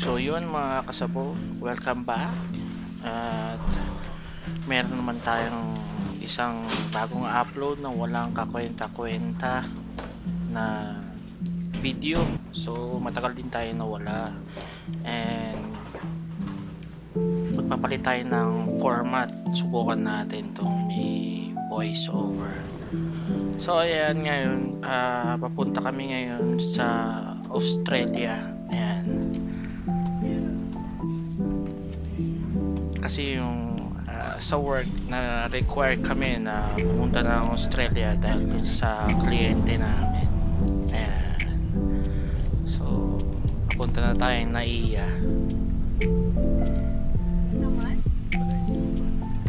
So yun mga kasabo, welcome back. At meron naman tayong isang bagong upload na walang kakwenta-kwenta na video. So matagal din tayo nawala. And magpapalit tayo ng format. Subukan natin itong may voice over. So ayan, ngayon papunta kami ngayon sa Australia. Ayan. Kasi yung sa work na required kami na pumunta ng Australia dahil dun sa kliyente namin. Ayan. So papunta na tayo ng NAIA.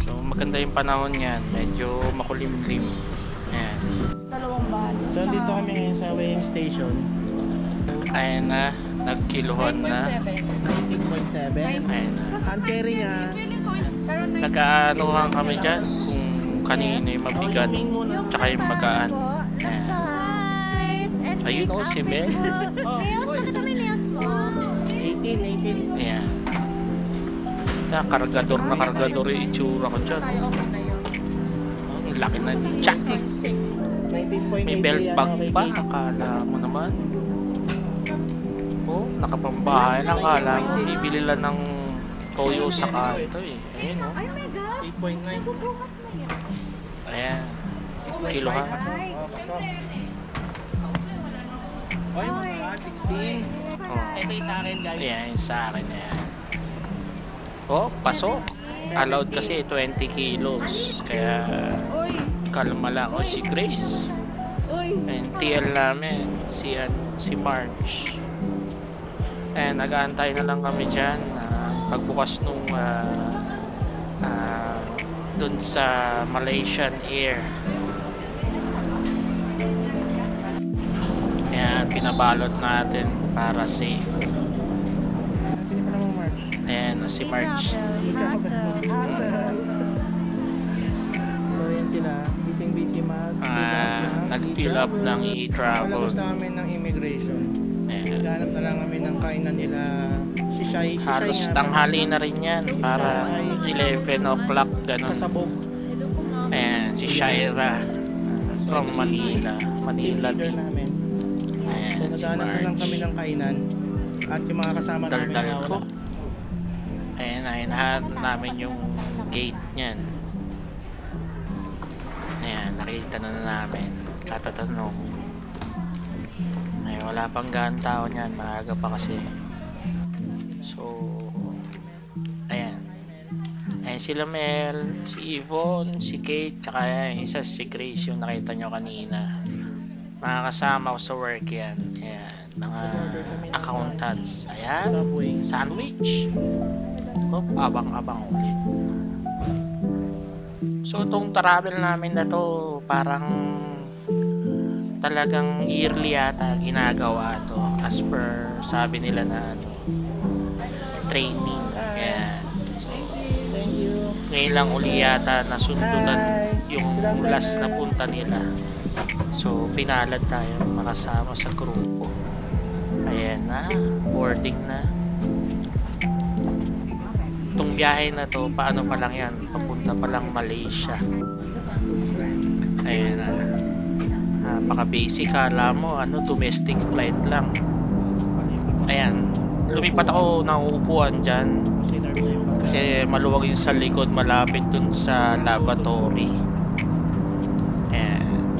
So maganda yung panahon yan, medyo makulimlim. Ayan. So dito kami ngayon sa weighing station. Ayan na, nagkiluhan na 19.7. Ayan na. Ang cherry niya, nag-aanuhan kami dyan kung kanino yung mabigat tsaka yung magaan. Ayan. Ayun o, si Mel. 18. Ayan. Kargador na kargador yung itsura ko dyan. Ang laki na tsak. May belt bag pa, akala mo naman. Oh, nakapambahay lang, akala mo bibili lang ng toyo sa kanto eh. Ayun o. 8.9. Ayan. Kilohan. Oy, mga 16. Oh. Ito yung sa akin, guys. Ayan, yung sa akin yan. Oh, pasok. Allowed kasi 20 kilos. Kaya kalma lang. Oh, si Grace. And TL namin, si March. And nag-aantay na lang kami dyan. Pagbukas nung dun sa Malaysian Air. Ayan, pinabalot natin para safe. Ayan, si March. So yan sila, busy nag-fill up ng e-travel. Palabas namin ng immigration. Ayan. Naghanap na lang kami ng kainan nila. Si Shai. Halos tanghali na rin yan. Para 11 o'clock ganun. Kasabog. Ayan, si Shaira from Manila Leader namin. Ayan, So naghanap na lang kami ng kainan. At yung mga kasama namin Daldal na ko. wala. Ayan, hinahanap namin yung gate niyan. Ayan, nakita na namin. Katatanong. Ayan, wala pang gaan tao niyan. Maaga pa kasi. So, ayan. Ayan sila Mel, si Yvonne, si Kate, tsaka isa si Grace yung nakita nyo kanina. Mga kasama ko sa work yan. Ayan, mga accountants. Ayan, sandwich. Oh, abang-abang ulit. So, itong travel namin na to, parang talagang yearly yata ginagawa to. As per sabi nila na training. Ayan. Thank you. Ngayon lang uli yata nasundutan yung last na punta nila. So, pinalad tayo makasama sa grupo. Ayan na, boarding na. Itong biyahe na to, paano pa lang yan? Papunta pa lang Malaysia. Ayan na. Napaka-basic, kala mo, domestic flight lang. Ayan. Lumipat ako ng upuan dyan. Kasi maluwag yung sa likod, malapit dun sa lavatory. Ayan.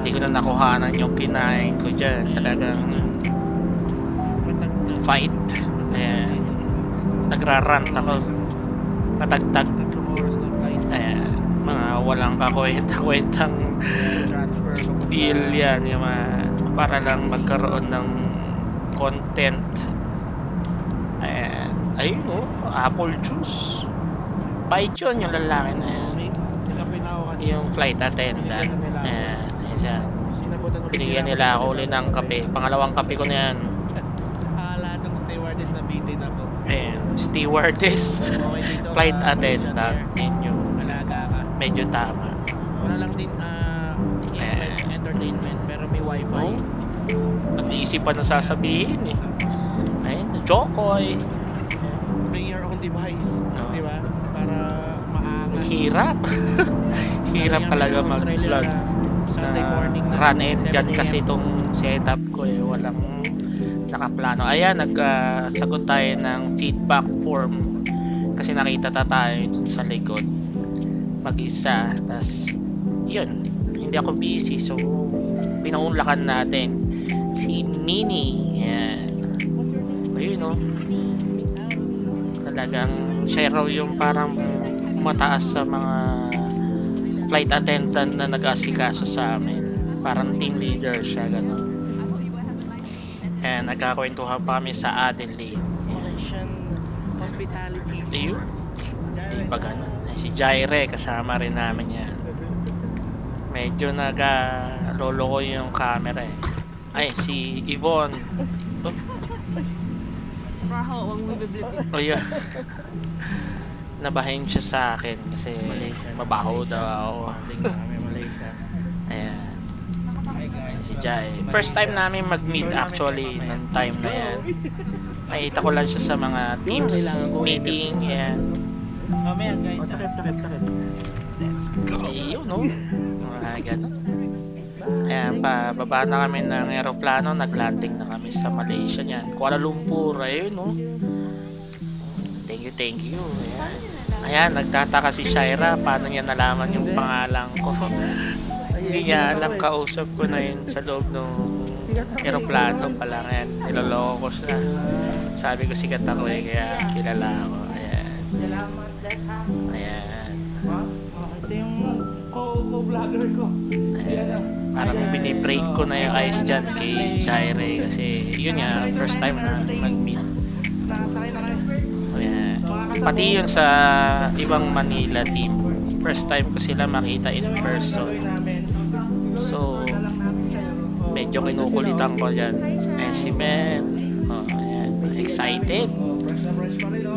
Hindi ko na nakuhanan yung kinain ko dyan. Talagang fight. Ayan. Nagrarant ako. Patagtag. Ayan. Mga walang kakwenta-kwentang spiel yan. Yung mga, para lang magkaroon ng content. Ayan. Ayun o, apple juice. Bait yun yung lalaki na yan. Yung flight attendant. Ayan. Ayan. Pinigyan nila ako ulit ng kape. Pangalawang kape ko na yan. Lahat ng stewardess na bitin ako. Ayan. Stewardess. Flight attendant. Yun yung medyo tama. Wala lang din entertainment pero may wifi. Nag-iisip pa na sasabihin eh. Jokoy. Bring your own device. Oo. Di ba? Para maangas. Hirap. Hirap Sabi talaga ng Australia mag-vlog. na Sunday morning na Run and 7 gun AM. kasi itong setup ko eh. Walang nakaplano. Ayan, nagsagot tayo ng feedback form. Kasi nakita tayo dun sa likod. Mag-isa. Tas, yun. Hindi ako busy. So, pinaunlakan natin si Mini. Ayan. Ayun no. Talagang siya raw yung parang mataas sa mga flight attendant na nag-asikaso sa amin. Parang team leader siya, gano'n. And nagkakwentuhan pa kami sa Adelaide. Malaysian hospitality. Ayun. Iba gano'n. Si Jaire, kasama rin namin yan. Medyo nag-lolo ko yung camera eh. Ay, si Yvonne. Oh, yun. Nabahin siya sa akin kasi mabaho daw ako. Malaysia. Ayan. Hi guys. Si Jai. First time namin mag-meet actually ng time na yan. Nakita ko lang siya sa mga Teams meeting. Ayan. Mamaya guys. Takip. Let's go. Ayun no. Mga ganun. Ayan, pababa na kami ng aeroplano. Nag-landing na kami sa Malaysia niyan. Kuala Lumpur. Ayun no. Thank you. Ayan, nagtataka si Shaira paano niya nalaman yung pangalan ko. Hindi niya alam, kausap ko na yun sa loob ng aeroplano pa lang yan. Niloloko ko siya. Sabi ko sikat ako eh, kaya kilala ako. Ayan. Ayan. Ito yung co-vlogger ko. Ayan. Parang binibreak ko na yung ice dyan kay Jaire kasi yun nga, first time na mag-meet. Nakasakay na kayo. Ayan. Pati yun sa ibang Manila team. First time ko sila makita in person. So, medyo kinukulitan ko dyan. Ayan si Mel. Oh, ayan. Excited.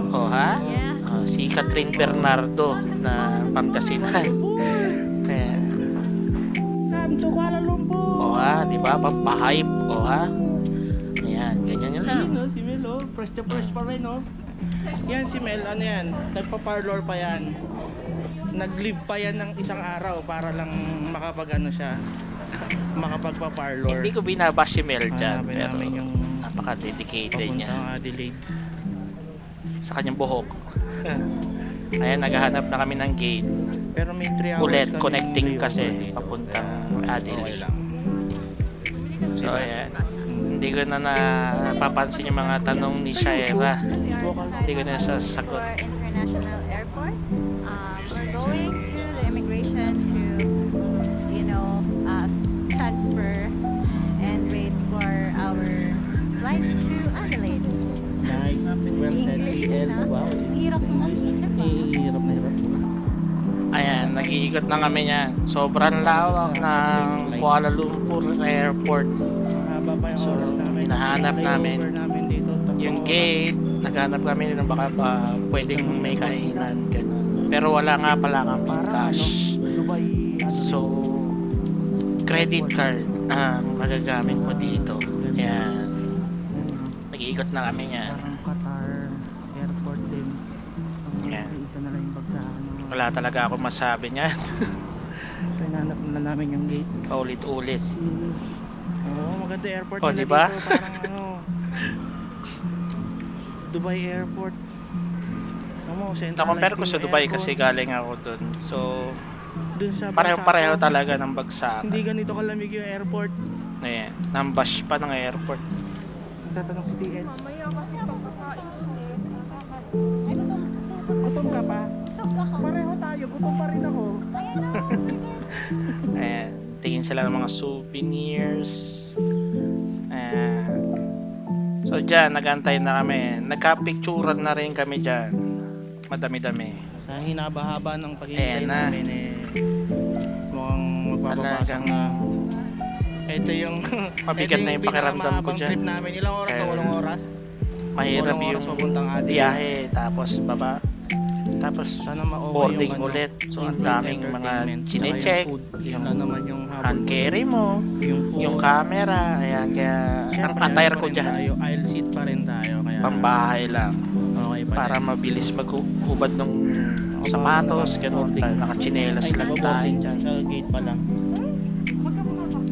Oh ha? Oh, si Catherine Bernardo na Pangasinan. Ayan. Come to Kuala Lumpur. Oh ha? Diba? Pampahype. Oh ha? Ayan. Ganyan yun lang. Ayun, si Mel, oh. Fresh pa rin, oh. Yan si Mel, ano yan? Nagpa-parlor pa yan. Nag-live pa yan ng isang araw para lang makapag-ano siya. Makapagpa-parlor. Hindi ko binabash si Mel dyan. Hanapin Pero namin yung napaka-dedicated niya papuntang Adelaide. sa kanyang buhok. Ayan, naghahanap na kami ng gate. Pero may 3 hours Ulit, kami connecting layover kasi dito. papuntang Kaya Adelaide. okay lang. So ayan, hindi ko na napapansin yung mga tanong ni Shaira. Hindi ko na sasagot. For international airport, we're going to the immigration to, transfer and wait for our flight to Adelaide. Nice. Well said. English AL. na. Wow. Hirap mo mag-isip ah. Hirap na hirap. Ayan, nag-iikot na kami niyan. Sobrang lawak ng Kuala Lumpur Airport. Mahaba pa yung So, oras namin. hinahanap namin Layover namin dito. Yung gate, naghanap kami ng baka pa pwedeng may kainan, ganun. Pero wala nga pala kami cash. Dubai. So, credit card ang magagamit mo dito. Ayan. Nag-iikot na kami niyan. Parang Qatar airport din. Yan. Isa na lang yung bagsakan. Wala talaga ako masabi niyan. So, hinanap na namin yung gate. Paulit-ulit. Oo, maganda airport Oh, nila diba? dito. Parang Dubai airport. Na-compare ko sa Dubai kasi galing ako dun. So, dun sa pareho-pareho Bagsakan, talaga ng bagsakan. Hindi ganito kalamig yung airport. Ayan. Nambash pa ng airport. Tatanong si TL. Mamaya kasi pagkakain ulit. Gutom ka pa? Pareho tayo, gutom pa rin ako. Ayan. Tingin sila ng mga souvenirs. Ayan. So dyan, nagantay na kami. Nagka-picturean na rin kami dyan. Madami-dami. Sa hinaba-haba ng Ayan paghihintay na. namin mukhang magpapapasok Talagang na. Ito yung mabigat na yung pakiramdam ko dyan. trip namin. Ilang oras Kaya- o 8 oras? mahirap Walang oras yung papuntang Adelaide. biyahe. Tapos baba. Tapos Sana ma-okay boarding yung ano, ulit. So ang yung daming mga entertainment, tsaka chine-check, yung food. Yun yung lang naman yung hand carry mo, yung food. yung camera, ayan, kaya ang Siyempre, attire ano pa ko rin dyan, tayo, aisle seat pa rin tayo. Kaya pambahay lang, okay pa para din. mabilis maghubad ng sapatos, ganun, nakachinelas lang tayo dyan. Sa gate pa lang.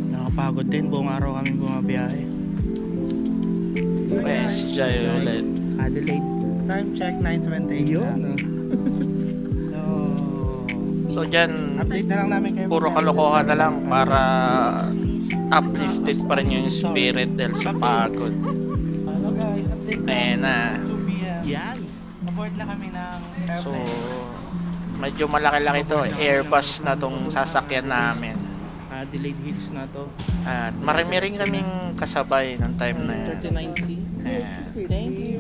Nakapagod din, buong araw kami bumabiyahe. Pwes, Jay ulit. Adelaide. Time check 9:28 na. So, So dyan, update na lang namin kayo. puro kalokohan na lang para uplifted pa rin yung spirit dahil sa pagod. Hello guys, update na. Ayan na. 2 p.m. Yan. Aboard na kami ng So, airplane. medyo malaki-laki to. Airbus na tong sasakyan namin. Adelaide Hills na to. At marami rin kaming kasabay ng time na yan. 39C. Ayan. Thank you.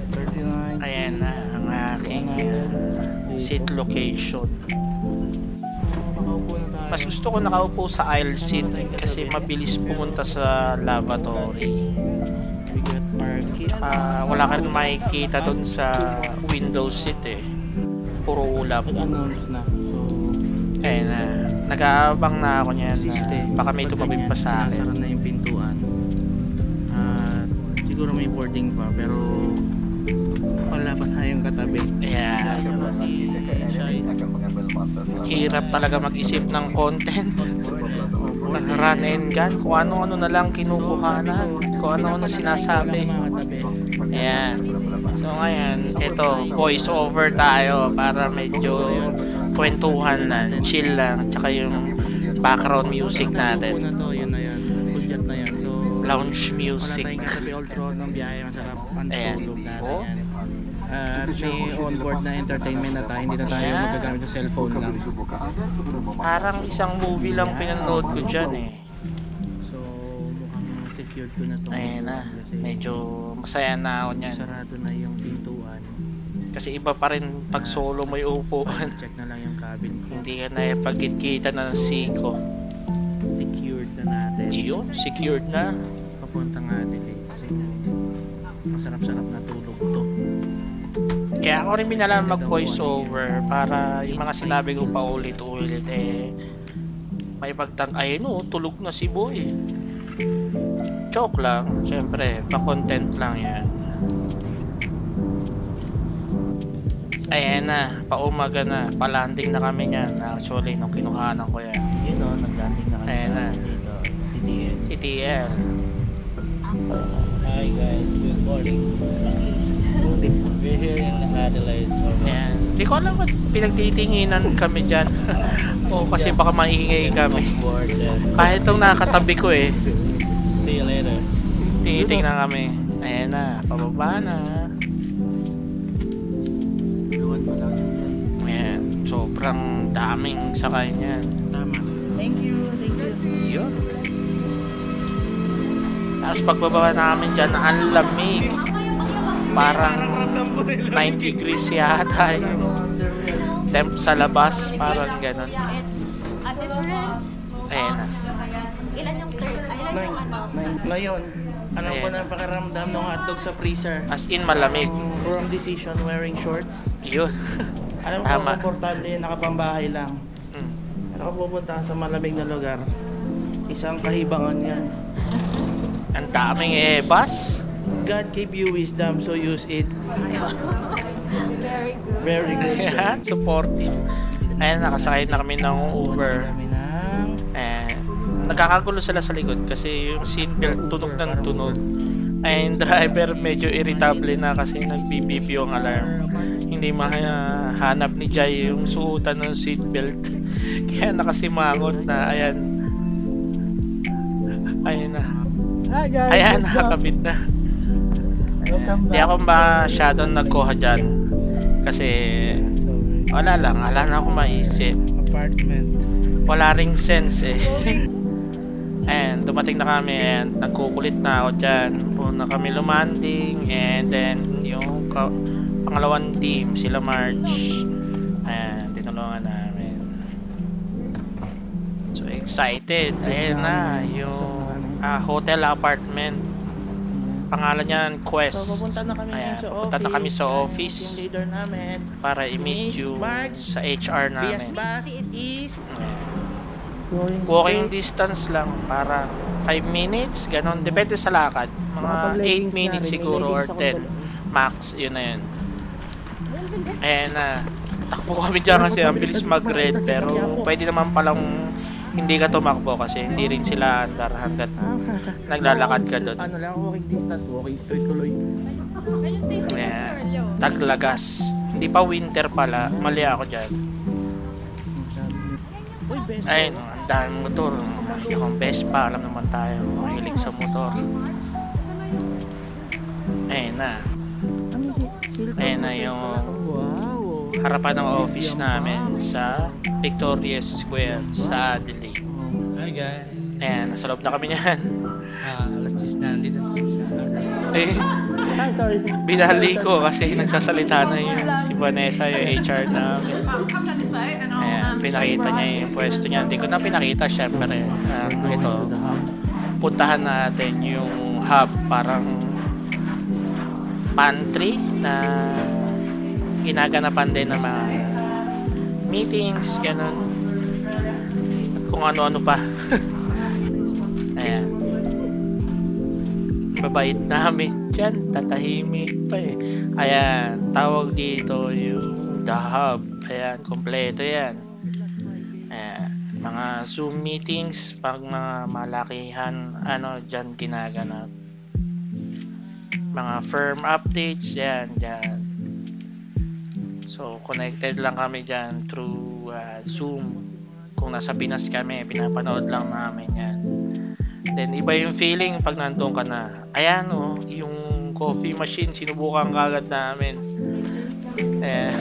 39. Ayan na ang aking seat location. Makaupo na tayo. Mas gusto ko nakaupo sa aisle seat kasi mabilis pumunta sa lavatory. We got parking. Wala ka rin makikita dun sa window seat eh. Puro ulap. Nag-announce na. So, Ayan na. Nag-aabang na ako niyan siste. na baka may tumawid pa sa akin. Sinasara na yung pintuan. At siguro may boarding pa pero wala pa tayong katabi. Ayan. Ano si Shai? Hirap talaga mag-isip ng content. Run and gun. Kung ano-ano na lang kinukuhanan. Kung ano-ano sinasabi. Ayan. So ngayon, ito, voice over tayo para medyo kwentuhan lang, chill lang, tsaka yung background music natin. Na to, yun na yan. Pudyat na yan. So, Lounge wala music. tayong katabi all throughout ng biyahe. Masarap ang Ayan. tulog natin Oh. yan. At may onboard na entertainment na tayo. Hindi na tayo Ayan. magagamit ng cellphone lang. Parang isang movie lang pinanood ko dyan eh. So, mukhang secured ko na to. Ayan na. Kasi Medyo masaya na ako niyan. sarado na yung pintuan. Kasi iba pa rin pag solo may upuan. Check na lang yung cabin ko. Hindi ka na ipagkita ng siko. Secured na natin. Yun, secured na. Papuntang Adelaide. So, masarap-sarap na tulog to. Kaya ako rin minalang mag voice over para yung mga sinabi ko pa ulit-ulit eh may pagtang ayun o tulog na si boy. Joke lang, syempre pa-content lang yan. Ayan na, paumaga na, palanding na kami niyan. Actually, nung kinuhanan ko yan. Yun o, nag-landing na kami Ayan na. dito. CTL. CTL. Hi guys, good morning. We're here in Adelaide. Ayan. Di ko alam ba't pinagtitinginan kami dyan. O kasi baka maingay kami. Board. Kahit itong nakatabi ko eh. See you later. Tinitingnan kami. Ayan na, pababa na. Luwan pa lang. Ayan, sobrang daming sakay niyan. Tama. Thank you. Yun. Tapos pagbaba namin dyan, ang lamig. Parang 9 degrees yata yung temp sa labas. Parang ganun. It's a difference. Ayan na. Ilan yung third? Ilan yung ano? Ngayon, alam ko Ayan. na ang pakiramdam ng hotdog sa freezer. As in malamig. Wrong decision wearing shorts. Yun. Alam ko, Tama. komportable yun, nakapambahay lang. Hmm. Pero kung pupunta ka sa malamig na lugar, isang kahibangan yan. Ang daming bus. God gave you wisdom, so use it. Very good. Very good. Ayan, supportive. Ayan, nakasakay na kami ng Uber. Kami ng... And nagkakagulo sila sa likod kasi yung seatbelt tunog ng tunog. Ay, yung driver medyo irritable na kasi nagbi-beep yung alarm. Hindi mahanap ni Jai yung suotan ng seatbelt. Kaya nakasimangot na. Ayan. Ayan na. Hi guys. Ayan, what's up? nakakabit na. Welcome Hindi back. ako masyadong nagkuha dyan. Kasi So, wala lang. Wala na ako maisip. apartment. Wala ring sense eh. And dumating na kami and nagkukulit na ako dyan. Una kami lumanding and then yung pangalawang team, sila Marge. Ayan, tinulungan namin. So excited. Ayan na, yung hotel apartment. Pangalan niyan, So, Quest. pupunta na kami Ayan, ngayon sa pupunta office. na kami sa Ayan, office. Team leader namin. Para i-meet Miss yung Marge. sa HR Bias namin. Bus is Ayan. going Walking straight. distance lang, para 5 minutes, ganon. Depende sa lakad. Mga 8 Makapag-leggings na minutes rin. May siguro or leggings akong 10. dala. Max, yun na yun. Ayan na. Takbo kami dyan kasi ang bilis mag-red. Pero pwede naman palang hindi ka tumakbo kasi hindi rin sila andar hanggat Kasa. naglalakad ka doon. Ano lang, walking distance, walking straight tuloy. Ayan. Taglagas. Hindi pa winter pala. Mali ako dyan. Uy, best. Ayun, ang daming motor. Nakita kong Vespa. Alam naman tayo. Mahilig sa motor. Ayun na. Ayan na yung Wow. harapan ng office namin sa Victoria Square sa Adelaide. Hi guys. Ayan, nasa loob na kami niyan. Alas 10 na nandito sa Eh, Ay, sorry. binali ko kasi nagsasalita na yun si Vanessa, yung HR namin. Ayan, pinakita niya yung pwesto niya. Hindi ko na pinakita, syempre. Ito, puntahan natin yung hub, parang pantry na ginaganapan din ng mga meetings, ganun. At kung ano-ano pa. Ayan. Mabait namin dyan, tatahimik pa eh. Ayan, tawag dito yung The Hub. Ayan, kompleto yan. Ayan, mga Zoom meetings, pag mga malakihan, ano, dyan ginaganap. Mga firm updates, yan, dyan. So, connected lang kami dyan through Zoom. Kung nasa Pinas kami, pinapanood lang namin yan. Then, iba yung feeling pag nandun ka na. Ayan, oh, yung coffee machine, sinubukan kagad namin. Eh,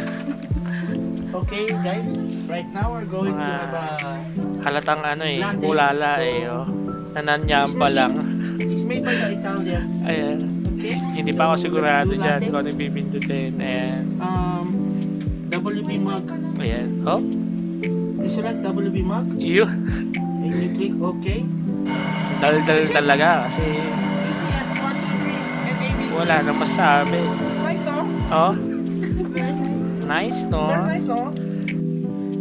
Okay, guys. Right now, we're going to have a... halatang ano eh, bulala eh, oh. Nananyamba lang. It's made by the Italians. Ayan. Okay. Hindi pa ako sigurado dyan kung ano pipindutin. Ayan. WB mug. Ayan. Oh, You select WB mug. yun. And you click OK. Dal-dal talaga kasi Easy as 1, 2, 3, and ABC. wala na masabi. Nice, no? Oh, nice, no? Very nice, no?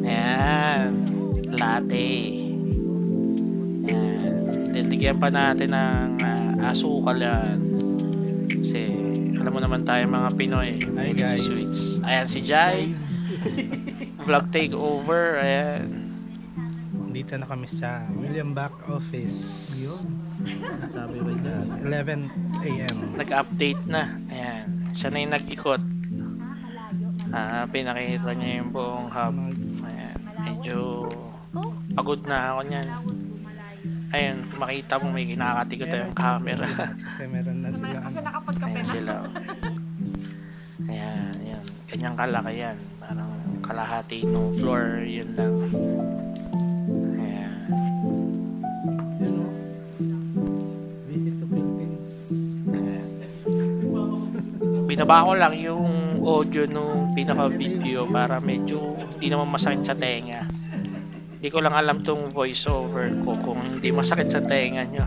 Ayan. Latte. Ayan. Diligyan pa natin ng asukal yan. Kasi alam mo naman tayo mga Pinoy. Hi, Mahilig sa guys. sweets. Ayan si Jai. Vlog takeover. Ayan. Dito na kami sa William Back office. Yun. Sabi ba dyan? 11 a.m. Nag-update na. Ayan. Siya na yung nag-ikot. Pinakita niya yung buong hub. Ayan. Medyo pagod na ako niyan. Ayun, makita mo may kinakatikot yung camera. Kasi meron na sila. Ayan sila. Ayan, ayan. Kanyang kalaki yan. Parang kalahati ng floor, yun lang. Ayan. You know, visit to Philippines. Ayan. Binaba ko lang yung audio nung pinaka-video para medyo hindi naman masakit sa tenga. Hindi ko lang alam tong voice over ko kung hindi masakit sa tenga nyo.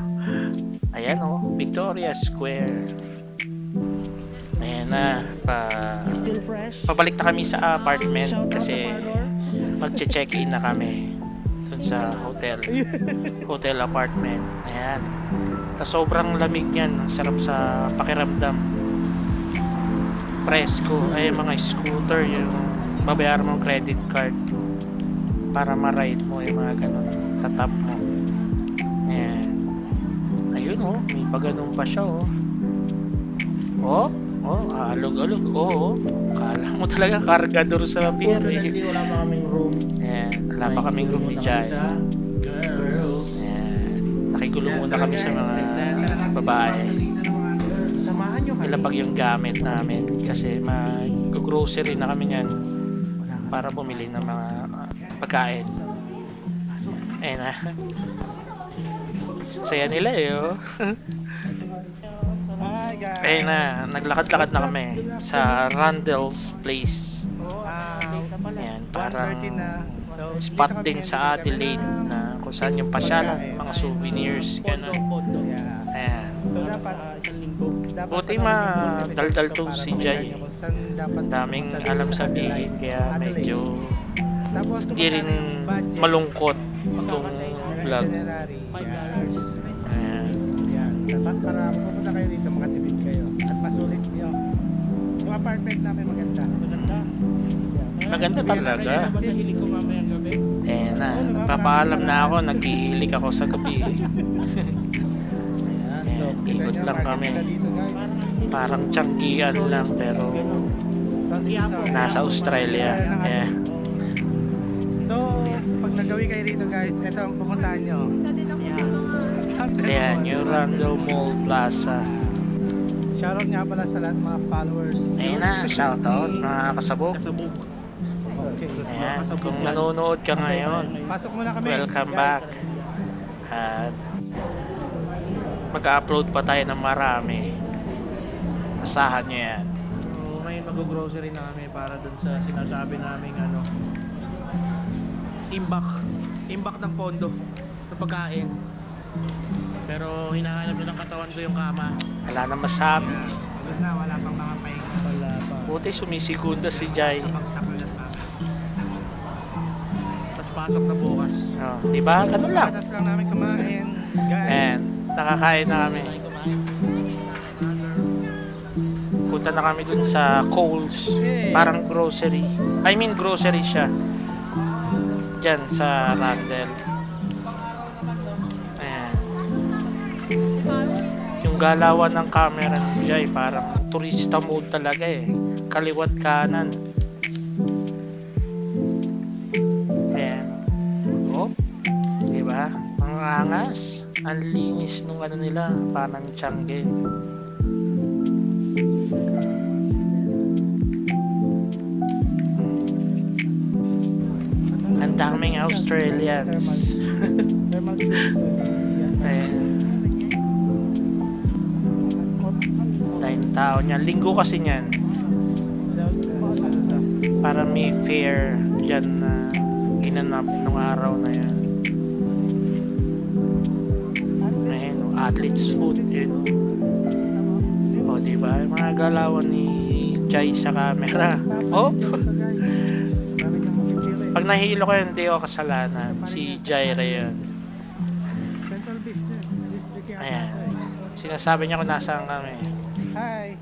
Ayan oh, Victoria Square. Ayan na. Still fresh. Pabalik na kami sa apartment Shout out kasi sa parlor. magche-check-in na kami dun sa hotel. Hotel apartment. Ayan. Tas sobrang lamig yan. Ang sarap sa pakiramdam. Presko. Ay, mga scooter yung babayaran mong credit card para ma-ride mo yung mga ganun. Tatap mo. Ayan. Ayun oh. May paganon pa siya oh. Oh. Oh, alog-alog. Oo. Kala mo talaga kargador sa pier eh. Wala pa kaming room. Ayan. Wala pa kaming room ni Jai. Girls. Ayan. Nakigulo muna kami sa mga babae. Samahan nyo kami. Nilapag yung gamit namin kasi mag-grocery na kami niyan para bumili ng mga pagkain. Ayan na. Saya nila eh oh. Hi, guys. Ayun na, naglakad-lakad na kami sa Randall's Place. Ayan, parang 1:30 na. So, spot din sa Adelaide na kung saan yung pasyalan, mga souvenirs, gano'n. Yeah. Ayan. So, dapat isang linggo. Dapat Buti ano, madaldal dito to para si makita Jai. niyo kung saan dapat Daming pumunta alam dito sa sabihin Adelaide. kaya Adelaide. medyo Tapos kung hindi rin magkano yung budget, malungkot itong magkakasya ng vlog. itinerary, $5. Ayan. Yan. Para pupunta kayo dito, makatipid kayo. At masulit nyo. Yung apartment namin maganda. Maganda. Maganda talaga. Ba sa hilig ko mamayang gabi? Eh na, nagpapaalam na ako, naghihilik ako sa gabi. Ayan. So, Ayan, ikot kita nyo, lang kami. market na dito, guys. Parang tiyanggian lang pero nasa Australia. Ayan. So, pag nagawi kayo dito guys, ito ang pupuntahan nyo. Ayan, yung Randall Mall Plaza. Shoutout nga pala sa lahat mga followers. Ayan na, shoutout mga kasabog. Okay. Ayan, kung nanonood ka ngayon, Pasok muna kami. welcome guys. back. At mag-upload pa tayo ng marami. Asahan nyo yan. So, ngayon mag-grocery na kami para dun sa sinasabi naming ano, imbak ng pondo ng pagkain. Pero hinahanap na ng katawan ko yung kama. Wala na masabi. Wala pang mga pahinga. Wala pa. Buti sumisigunda si Jai. Bagsak ulit namin. Tapos pasok na bukas. Oh, diba? Ganun lang. Tapos lang namin kumain, guys. And nakakain na kami. Punta na kami dun sa Coles. Parang grocery. I mean grocery siya. Diyan sa Randall. Ayan. Yung galawan ng camera ng Jai parang turista mode talaga eh. Kaliwat kanan. Ayan. Oh. Diba? Ang angas. Ang linis nung ano nila. Parang Changi. Ang daming Australians. Ayan. Tayong tao niyan. Linggo kasi niyan. Para may fair dyan na ginanap nung araw na yan. Ayan, athlete's foot yun. O diba? Yung mga galawan ni Jai sa camera. Oh! Pag nahilo ko yun, hindi ako kasalanan. Si Jaira yun. Central Business District yata. Ayan. Sinasabi niya kung nasaan kami. Hi.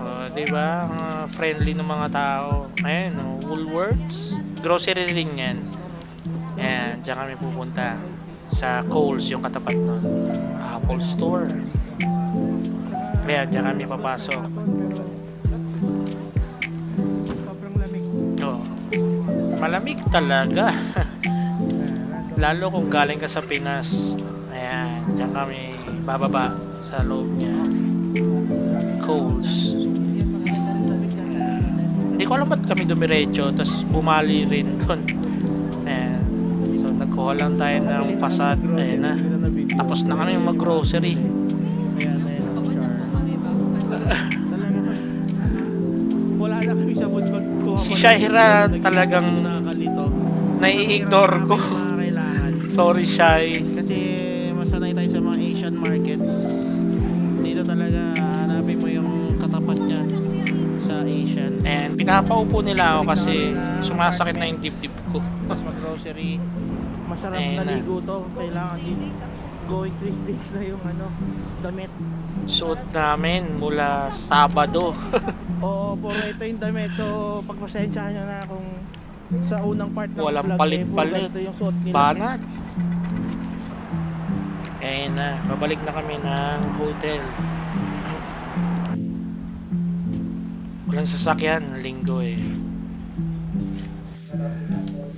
O, diba? Friendly ng mga tao. Ayan, Woolworths. Grocery rin yan. Ayan, dyan kami pupunta. Sa Coles, yung katapat nun. Apple Store. Ayan, dyan kami papasok. Sobrang lamig. Oh, malamig talaga. Lalo kung galing ka sa Pinas. Ayan, dyan kami bababa sa loob niya. Coles. Hindi ko alam ba't kami dumiretso, tapos bumali rin doon. Ayan. So, nagkuha lang tayo ng facade. Ayan na. Tapos na kami mag-grocery. Ayan, wala na kami sa mood magkuha. Si Shahira talagang nakakalito. nai-ignore ko. Mga kailangan. Sorry, Shai. Kasi masanay tayo sa mga Asian markets. Dito talaga hanapin mo yung katapat niya sa Asian. And pinapaupo nila ako kasi sumasakit na yung dibdib ko. Mas mag-grocery. Masarap Ayan na. naligo to. Kailangan din going 3 days na yung ano, damit. Suot namin mula Sabado. Oo, puro ito yung damit. So, pagpasensyahan nyo na kung sa unang part ng Walang vlog, palit-palit. ito yung suot nila. Banat. Kaya na, babalik na kami ng hotel. Walang sasakyan, linggo eh.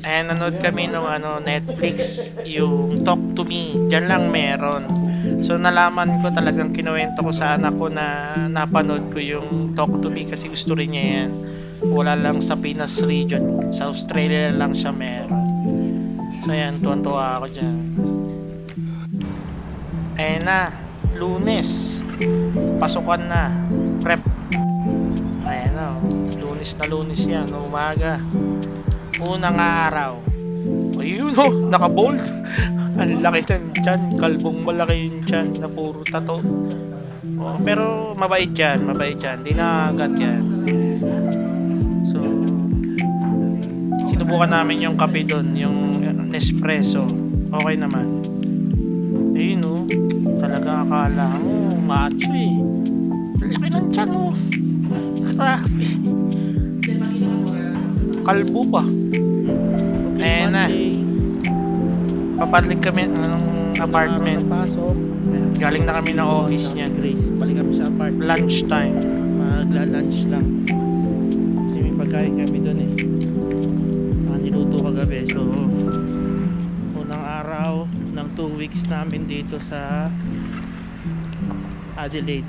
Ayan, nanood kami nung Netflix, yung Talk to Me. Diyan lang meron. So nalaman ko, talagang kinuwento ko sa anak ko na napanood ko yung Talk to Me kasi gusto rin niya yan. Wala lang sa Pinas region, sa Australia lang siya meron. So ayan, tuwan-tuwa ako dyan. Ayan na, Lunes. Pasukan na. Prep. Ayan na, Lunes yan, umaga. Unang araw. Ayun naka-bold. Ang laki ng tiyan, kalbong malaki yung tiyan na puro tato. Oh, pero mabait yan, mabait yan. Di na agad yan. So, sinubukan namin yung kape doon, yung Nespresso. Okay naman. Ayun oh, talaga akala mo, macho eh. Laki ng tiyan oh. Grabe. Kalbo pa. Ayan na. Papalik kami ng apartment. Pasok. Galing na kami ng office niyan. Grace, balik kami sa apartment. Lunch time. Magla-lunch lang. Kasi may pagkain kami doon eh. Niluto kagabi. So, unang araw ng 2 weeks namin dito sa Adelaide.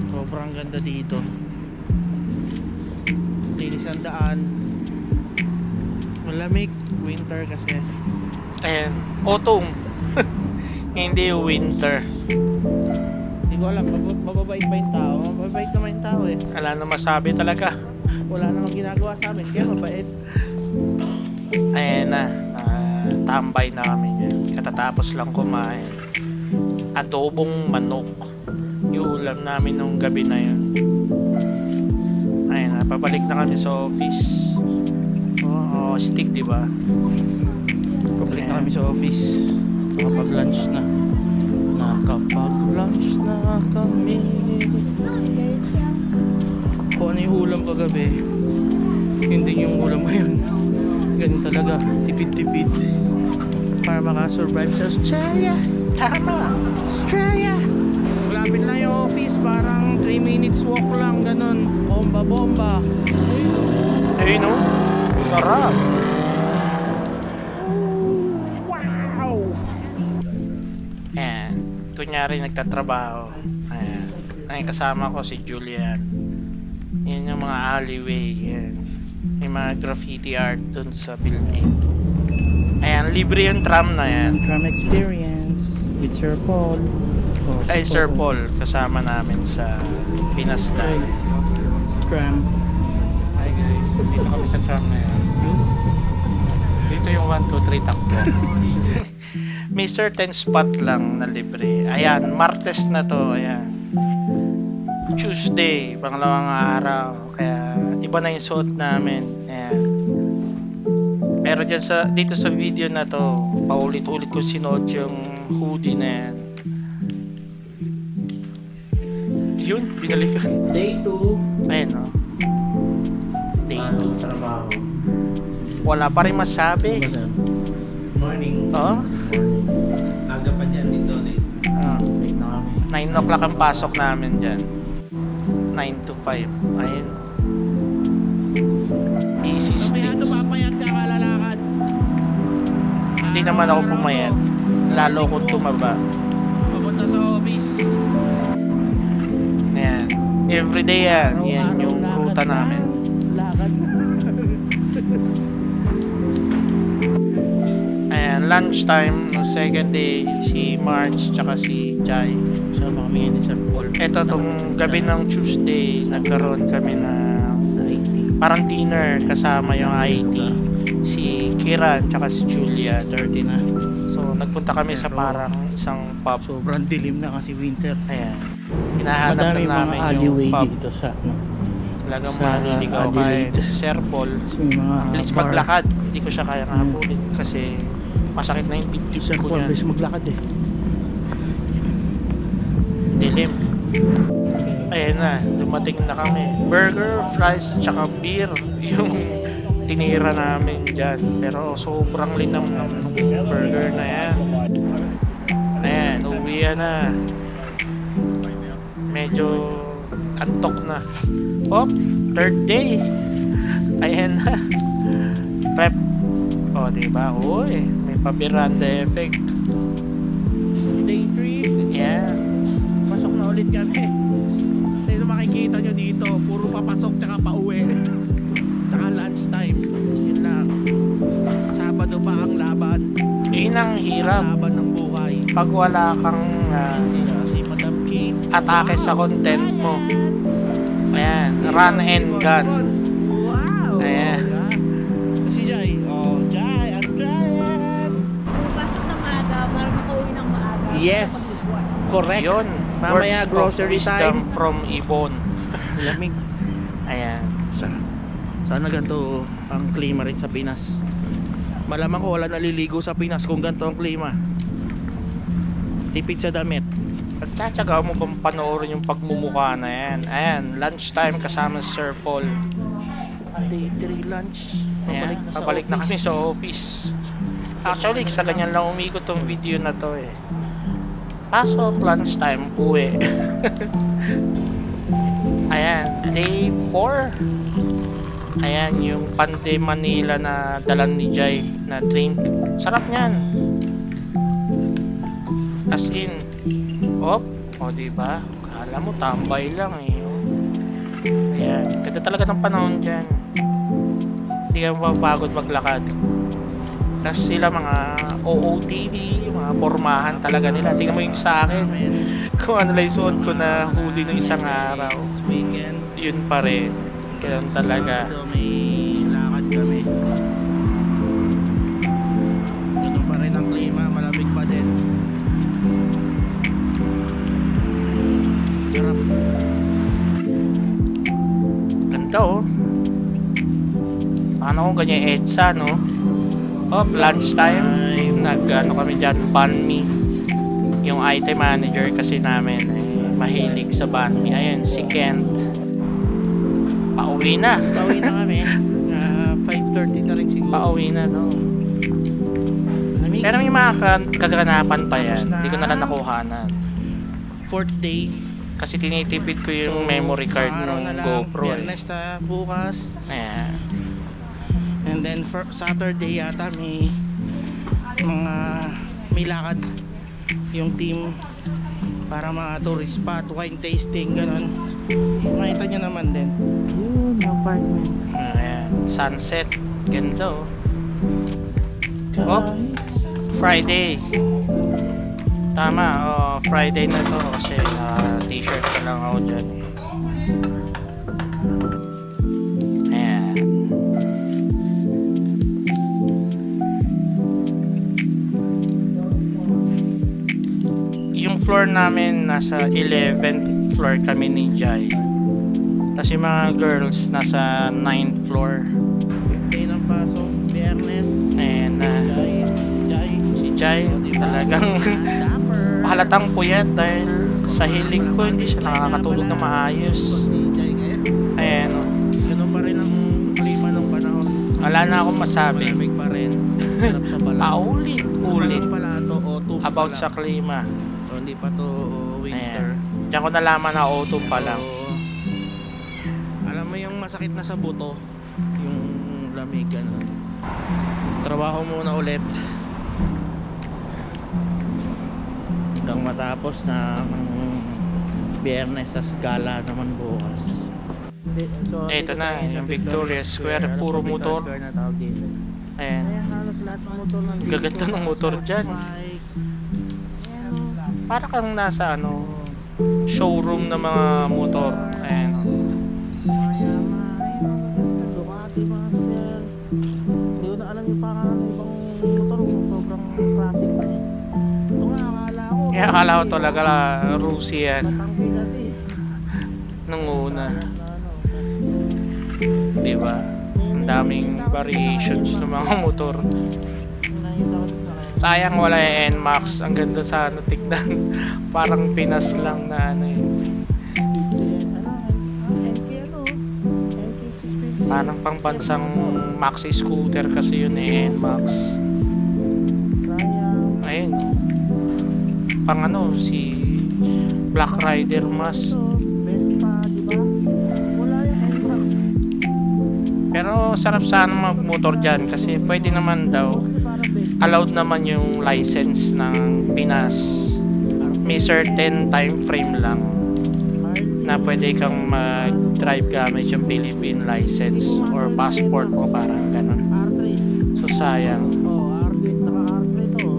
Sobrang ganda dito. Linis ang daan. Malamig. Winter kasi. Ayan, autumn. Hindi winter. Hindi ko alam, mababait ba yung tao? Mababait naman yung tao eh. Wala na masabi talaga. Wala namang ginagawa sa amin, kaya mabait. Ayan na, tambay na kami niyan. Katatapos lang kumain. Adobong manok. Yung ulam namin nung gabi na yun. Ayan na, pabalik na kami sa office. Oo, stick diba? Pabalik na kami sa office. Nakapag-lunch na. Nakapag-lunch na kami. Kung ano yung ulam kagabi, hindi yung ulam ngayon. Ganun talaga, tipid-tipid. Para makasurvive sa Australia. Tama! Australia! Malapit na yung office, parang 3 minutes walk lang, ganun. Bomba-bomba. Ayun no? Sarap! Wow! Ayan, kunyari nagtatrabaho. Ayan, ay kasama ko si Julian. Yan yung mga alleyway. Yan. May mga graffiti art dun sa building. Ayan, libre yung tram na yan. Tram experience with Sir Paul. Oh, Ay, Sir Paul, kasama namin sa Pinasday. Tram. Hi guys, dito kami sa tram ngayon. Dito yung 1, 2, 3 takbo. May certain spot lang na libre. Ayan, Martes na to. Ayan. Tuesday, pangalawang araw. Kaya, iba na yung suot namin. Ayan. Pero dyan dito sa video na to, paulit-ulit ko sinuot yung hoodie na yan. Yun, binalikan. Day 2. Ayun o. Day 2. Trabaho. Wala pa rin masabi. Morning. Oh? Aga pa dyan dito ulit. Late na kami. 9 o'clock ang pasok namin dyan. 9 to 5. Ayun. Easy streets. Papayat ka kalalakad. Hindi naman ako pumayat. Lalo kung tumaba. Papunta sa office. Ayan. Everyday yan. Yan yung ruta namin. Lakad. Ayan. Lunchtime. No, second day. Si March tsaka si Jai. Sama kami ngayon ni Sir Paul. Ito tong gabi ng Tuesday. Nagkaroon kami na parang dinner kasama yung IT. Si Kiran tsaka si Julian. 30 na. So nagpunta kami sa parang isang pub. Sobrang dilim na kasi winter. Ayan. Hinahanap na Madami mga namin alleyway yung pub. dito sa ano. Talagang sa maniligaw Adelaide. kaya si Sir Paul. May mga Bilis bar. maglakad. Hindi ko siya kaya habulin kasi masakit na yung Si dibdib Sir ko Paul, niyan. bilis maglakad eh. Dilim. Ayan na, dumating na kami. Burger, fries, tsaka beer. Yung tinira namin dyan. Pero sobrang linam ng burger na yan. Ayan, uwi na. Medyo antok na. Oh, third day. Ayan na. Prep. O, diba? Uy, may pa-Miranda effect. Day 3. Yeah. Pasok na ulit kami. Ito makikita nyo dito, puro papasok tsaka pauwi. Tsaka lunch time. Yun lang. Sabado pa ang laban. Yun ang hirap. Laban ng buhay. Pag wala kang Si Madam Kate. atake sa content mo. Ayan, run and gun. Wow! Ayan. Si Jai. Oh, Jai. At Jai. Pasok ng maaga para makauwi ng maaga. Yes. Correct. Yun. Mamaya Words grocery of wisdom time. from Ibon. Lamig. Ayan. Sana ganito ang klima rin sa Pinas. Malamang ko wala naliligo sa Pinas kung ganito ang klima. Tipid sa damit. Pagtsatsaga mo bang panoorin yung pagmumukha na yan? Ayan, lunchtime kasama si Sir Paul. Day 3 lunch. Ayan, pabalik na kami sa office. Actually, sa ganyan lang umikot tong video na to eh. Pasok, lunchtime, uwi. Ayan, day 4. Ayan, yung Pande Manila na dalan ni Jai na drink. Sarap niyan. As in, o diba? Kala mo tambay lang eh. Ayan, ganda talaga ng panahon dyan. Hindi ka mapapagod maglakad. Tapos sila mga OOTD, mga pormahan talaga nila. Tingnan mo yung sa akin. Kung ano lang suot ko na huli ng isang araw. Weekend. Yun pa rin. Ganun talaga. Sabado may lakad kami. Ganun pa rin ang klima. Malamig pa din. Sarap. Ganda oh. Paano kung ganyan EDSA no? Oh, lunchtime. Nag-ano kami dyan, banh mi. Yung item manager kasi namin mahilig sa banh mi. Ayun, si Kent. Pauwi na. Pauwi na kami. 5:30 na rin siguro. Pauwi na no. Pero may mga kaganapan pa yan. Hindi ko na lang nakuhanan. 4th day. Kasi tinitipid ko yung memory card ng GoPro. Biyernes na bukas. Ayan. And then for Saturday yata may lakad yung team para mga tourist spot, wine tasting, ganun. Makita nyo naman din. Yun, apartment. Ayan. Sunset. Ganda oh. Oh, Friday. Tama, oh, Friday na to kasi t-shirt ko lang ako dyan. Ayan. Yung floor namin nasa 11th floor kami ni Jai. Tapos yung mga girls nasa 9th floor. Day ng pasok, Biyernes. Ayan na. Jai. Si Jai talagang halatang puyat dahil sa hilig ko hindi siya nakakatulog na maayos. Ayan o. Ganun pa rin ang klima ng panahon. Wala na akong masabi. Malamig pa rin. Sarap sa balat. Paulit-ulit Pala to, autumn about pa sa lang. klima. O, hindi pa to winter. Ayan. Diyan ko nalaman na autumn pa lang. So, alam mo yung masakit na sa buto, yung lamig, ano. Trabaho muna ulit hanggang matapos na ang Biyernes sa gala naman bukas. So, Eto dito na, tayo sa yung Victoria Square, puro Victoria motor. Square na tawag dito. Ayan. Ayan, halos lahat ng motor nandito. Gaganda ng motor dyan. Bike. Ayan, Para kang nasa ano, showroom ng mga motor. Ayan. Ducati Master. Hindi ko na alam yung pangalan ng ibang motor. Sobrang classic na yun. Ito nga, akala ko. Kaya akala ko talaga Rusi yan. Matangke kasi. Nung una. Diba? Ang daming variations ng mga motor. Sayang wala yung NMAX. Ang ganda sana tignan. Parang Pinas lang na ano yun. Parang pang bansang maxi scooter kasi yun eh, NMAX. Ayun. Pang ano, si Black Rider Mas. Vespa, di ba? Wala yung NMAX. Pero sarap sana magmotor dyan kasi pwede naman daw. Allowed naman yung license ng Pinas. May certain time frame lang na pwede kang mag-drive gamit yung Philippine license or passport mo, parang ganun. R3. So sayang. Oh, R3. Naka-R3 to.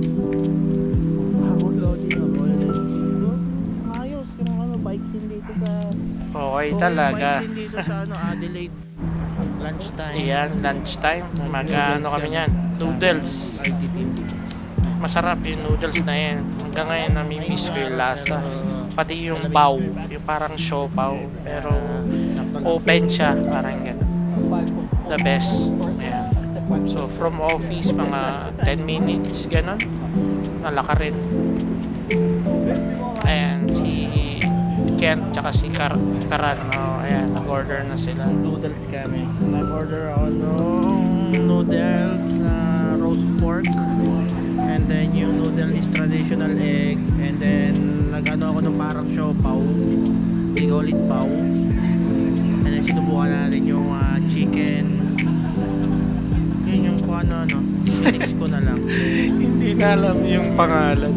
Bagong loading o. Ayos yung ano, bike scene dito sa... Okay talaga. Bike scene dito sa ano, Adelaide. Lunchtime. Ayan, lunchtime. Mag-ano kami yan. Noodles. Masarap yung noodles na yan. Hanggang ngayon namimiss ko yung lasa. pati yung bao, yung parang siopaw, pero open siya, parang gano'n. The best. Ayan. So from office, mga 10 minutes, gano'n. Nalaka rin. Ayan, si Kent tsaka si Karan, ayan, nag-order na sila. Noodles kami. Nag-order ako ng noodles na roast pork. And then yung noodle is traditional egg. And then nag-ano ako ng parang siopaw. They call it pao. And then sinubukan natin yung chicken. Yun yung kung ano. Minix ko na lang. Hindi na alam yung pangalan.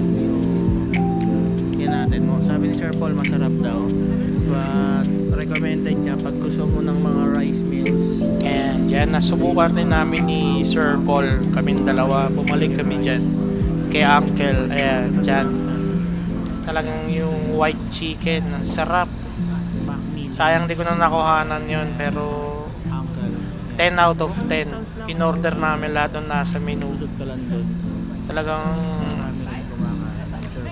Yan natin mo. Sabi ni Sir Paul masarap daw. But recommended niya pag gusto mo ng mga rice meals. Ayan, dyan, nasubukan rin namin ni Sir Paul. Kaming dalawa, bumalik kami dyan. Kay Uncle, ayan, dyan. Talagang yung white chicken, ang sarap. Sayang di ko na nakuhanan yun, pero 10 out of 10. In-order namin lahat ng nasa menu. Usod ka lang doon. Talagang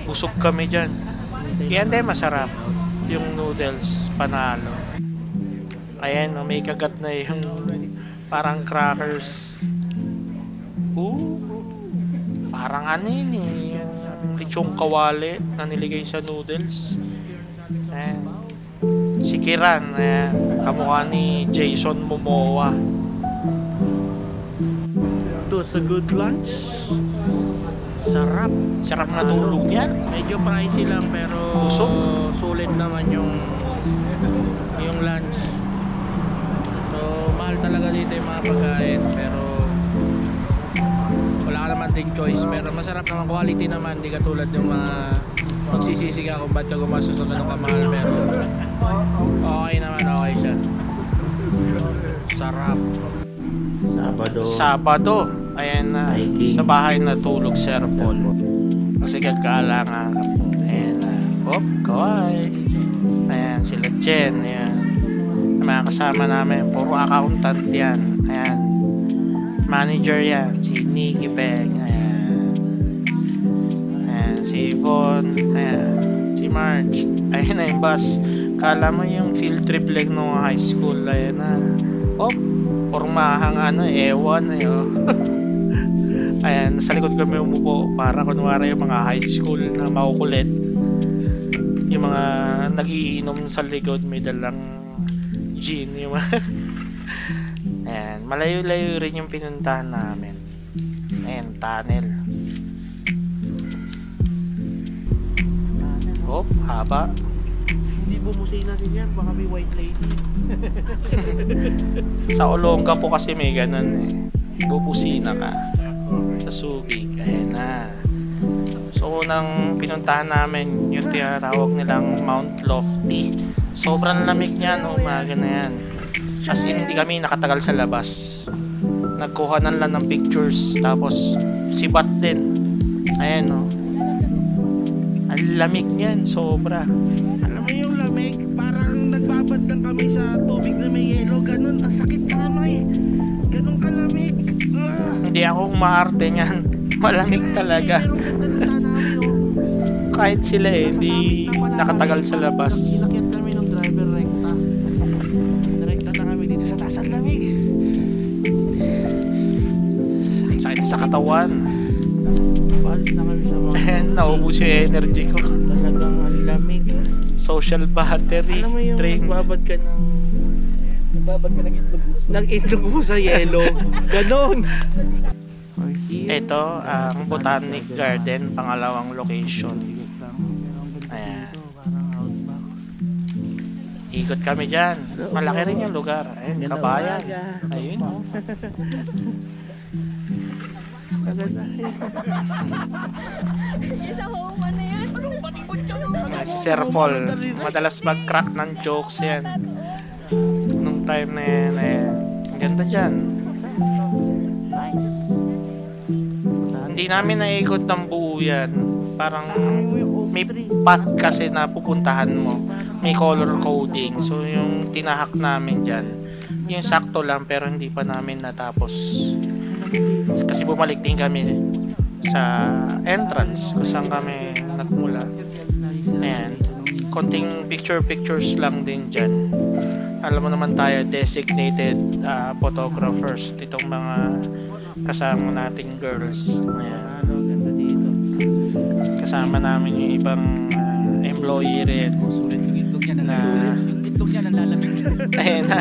busog kami dyan. Yan din, masarap. Yung noodles, panalo. Ayan, may kagat na yung parang crackers. Parang ano yun eh, yung lechong kawali na niligay sa noodles. Ayan. Si Kiran, ayan, kamukha ni Jason Momoa. It was a good lunch. Sarap. Sarap na tulog yan. Medyo pricey lang pero Busog. sulit naman yung lunch. So mahal talaga dito yung mga pagkain pero wala ka naman din choice. Pero masarap naman, quality naman, di katulad yung mga magsisisi ka kung ba't ka gumastos ng ganun kamahal, pero okay naman, okay siya. Sarap. Sabado. Ayan na, sa bahay natulog si Sir Paul. Kasi gagala nga. Ayan na. Kawai. Ayan, sila Jen. Ayan. Mga kasama namin. Puro accountant yan. Ayan. Manager yan. Si Nikki Peng. Ayan. Ayan. Si Yvonne. Ayan. Si Marge. Ayan na yung bus. Kala mo yung field trip lang nung high school. Ayan na. Pormahang ewan. Ayan, sa likod kami umupo para kunwari yung mga high school na makukulit. Yung mga nagiinom sa likod, may dalang gin. Yung mga ayan, malayo-layo rin yung pinuntahan namin. Ayan, tunnel. Haba. Hindi bumusina din yan, baka may white lady. Sa Olonga po kasi may ganun eh. Bubusina ka sa Subic. Ayan na. So unang pinuntahan namin yung tinatawag nilang Mount Lofty. Sobrang lamig niyan, umaga na yan. As in, hindi kami nakatagal sa labas. Nagkuhanan lang ng pictures. Tapos sibat din. Ayan o. Ang lamig niyan, sobra. Alam mo yung lamig, parang nagbabad lang kami sa tubig na may yelo, ganun, ang sakit sa kamay, ganun kalamig. Hindi ako umaarte niyan. Malamig talaga. Kahit sila hindi nakatagal sa labas. Inakyat kami ng driver rekta. Direkta na kami dito sa taas, ang lamig. Sakit sa katawan. Paalis na kami sa mga Naubos yung energy ko. talagang ang lamig. Social battery Alam mo yung drain. nagbabad ka ng itlog mo sa yelo. Ganon. Ito ang Botanic Garden, pangalawang location. Ayan. Ikot kami dyan. Malaki rin yung lugar. Ayun, Kabayan. Ayun. Si Sir Paul, madalas mag-crack ng jokes yan. Nung time na yan, ang ganda dyan. Hindi namin naikot ng buo yan. Parang may path kasi na pupuntahan mo. May color coding. So yung tinahak namin dyan, yung sakto lang pero hindi pa namin natapos. Kasi bumalik din kami sa entrance kung saan kami nagmula. Ayan. konting pictures lang din dyan. Alam mo naman tayo, designated photographers itong mga kasama nating girls. Ayan. Ganda dito. Kasama namin yung ibang employee rin Sulit yung itlog niya na yung itlog niya nalalamig. ayun na,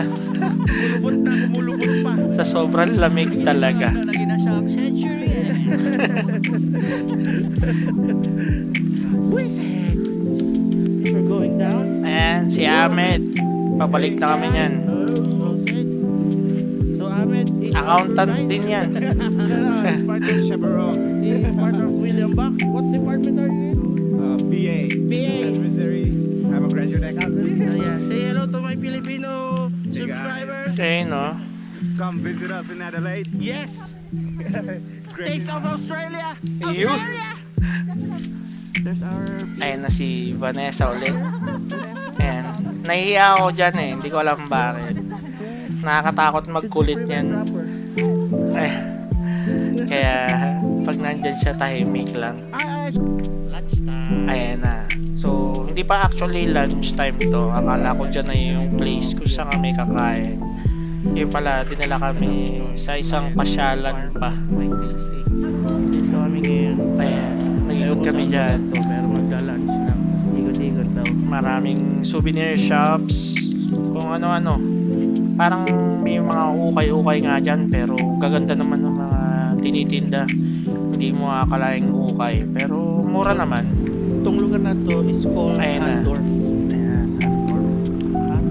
Kumulubot pa. sa sobrang lamig talaga. Lagi na siya ang century. We're going down. Ayan, si Ahmed. Pabalik na kami niyan. So Ahmed is Accountant din yan. part of Chaperone. He is part of William Buck. What department are you in? BA. BA. I'm a graduate accountant. So yeah, say hello to my Filipino Hey, guys. subscribers. Okay, no? Come visit us in Adelaide. Yes. It's great. Taste of Australia. You. There's our Ayan na si Vanessa ulit. Ayan. Nahihiya ako dyan eh. Hindi ko alam bakit. Nakakatakot magkulit yan. Ay. Kaya pag nandyan siya, tahimik lang. lunchtime. Ayan na. So, hindi pa actually lunchtime to. Akala ko dyan na yung place kung saan kami kakain. Yung pala, dinala kami sa isang pasyalan pa. Dito kami ngayon. Ayan. Nag-ikot kami dyan. Pero magla-lunch lang. Ikot-ikot daw. Maraming souvenir shops. Kung ano-ano. Parang may mga ukay-ukay nga dyan. Pero gaganda naman ng mga tinitinda. Hindi mo akalaing ukay. Pero mura naman. Itong lugar na to is called Ayan na. Handorf. Ayan.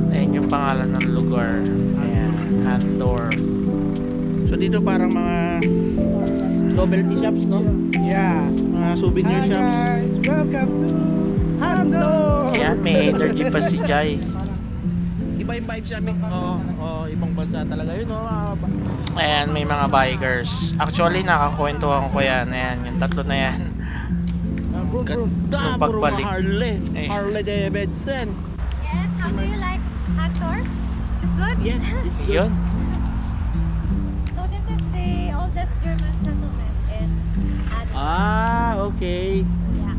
Ayan yung pangalan ng lugar. Ayan. Handorf. So dito parang mga novelty shops, no? Yeah. Mga souvenir shops. Welcome to Handorf. Ayan, may energy pa si Jai. Iba yung vibes namin. Oo, ibang bansa talaga yun, no? Ayan, may mga bikers. Actually, nakakwentuhan ko yan. Ayan, yung tatlo na yan. Ganda, Yung puro mga pagbalik. Harley. Eh. Harley Davidson. Yes, how do you like Handorf? Is it good? Yes, it's good. Yun. So this is the oldest German settlement in Adelaide. Okay. Yeah.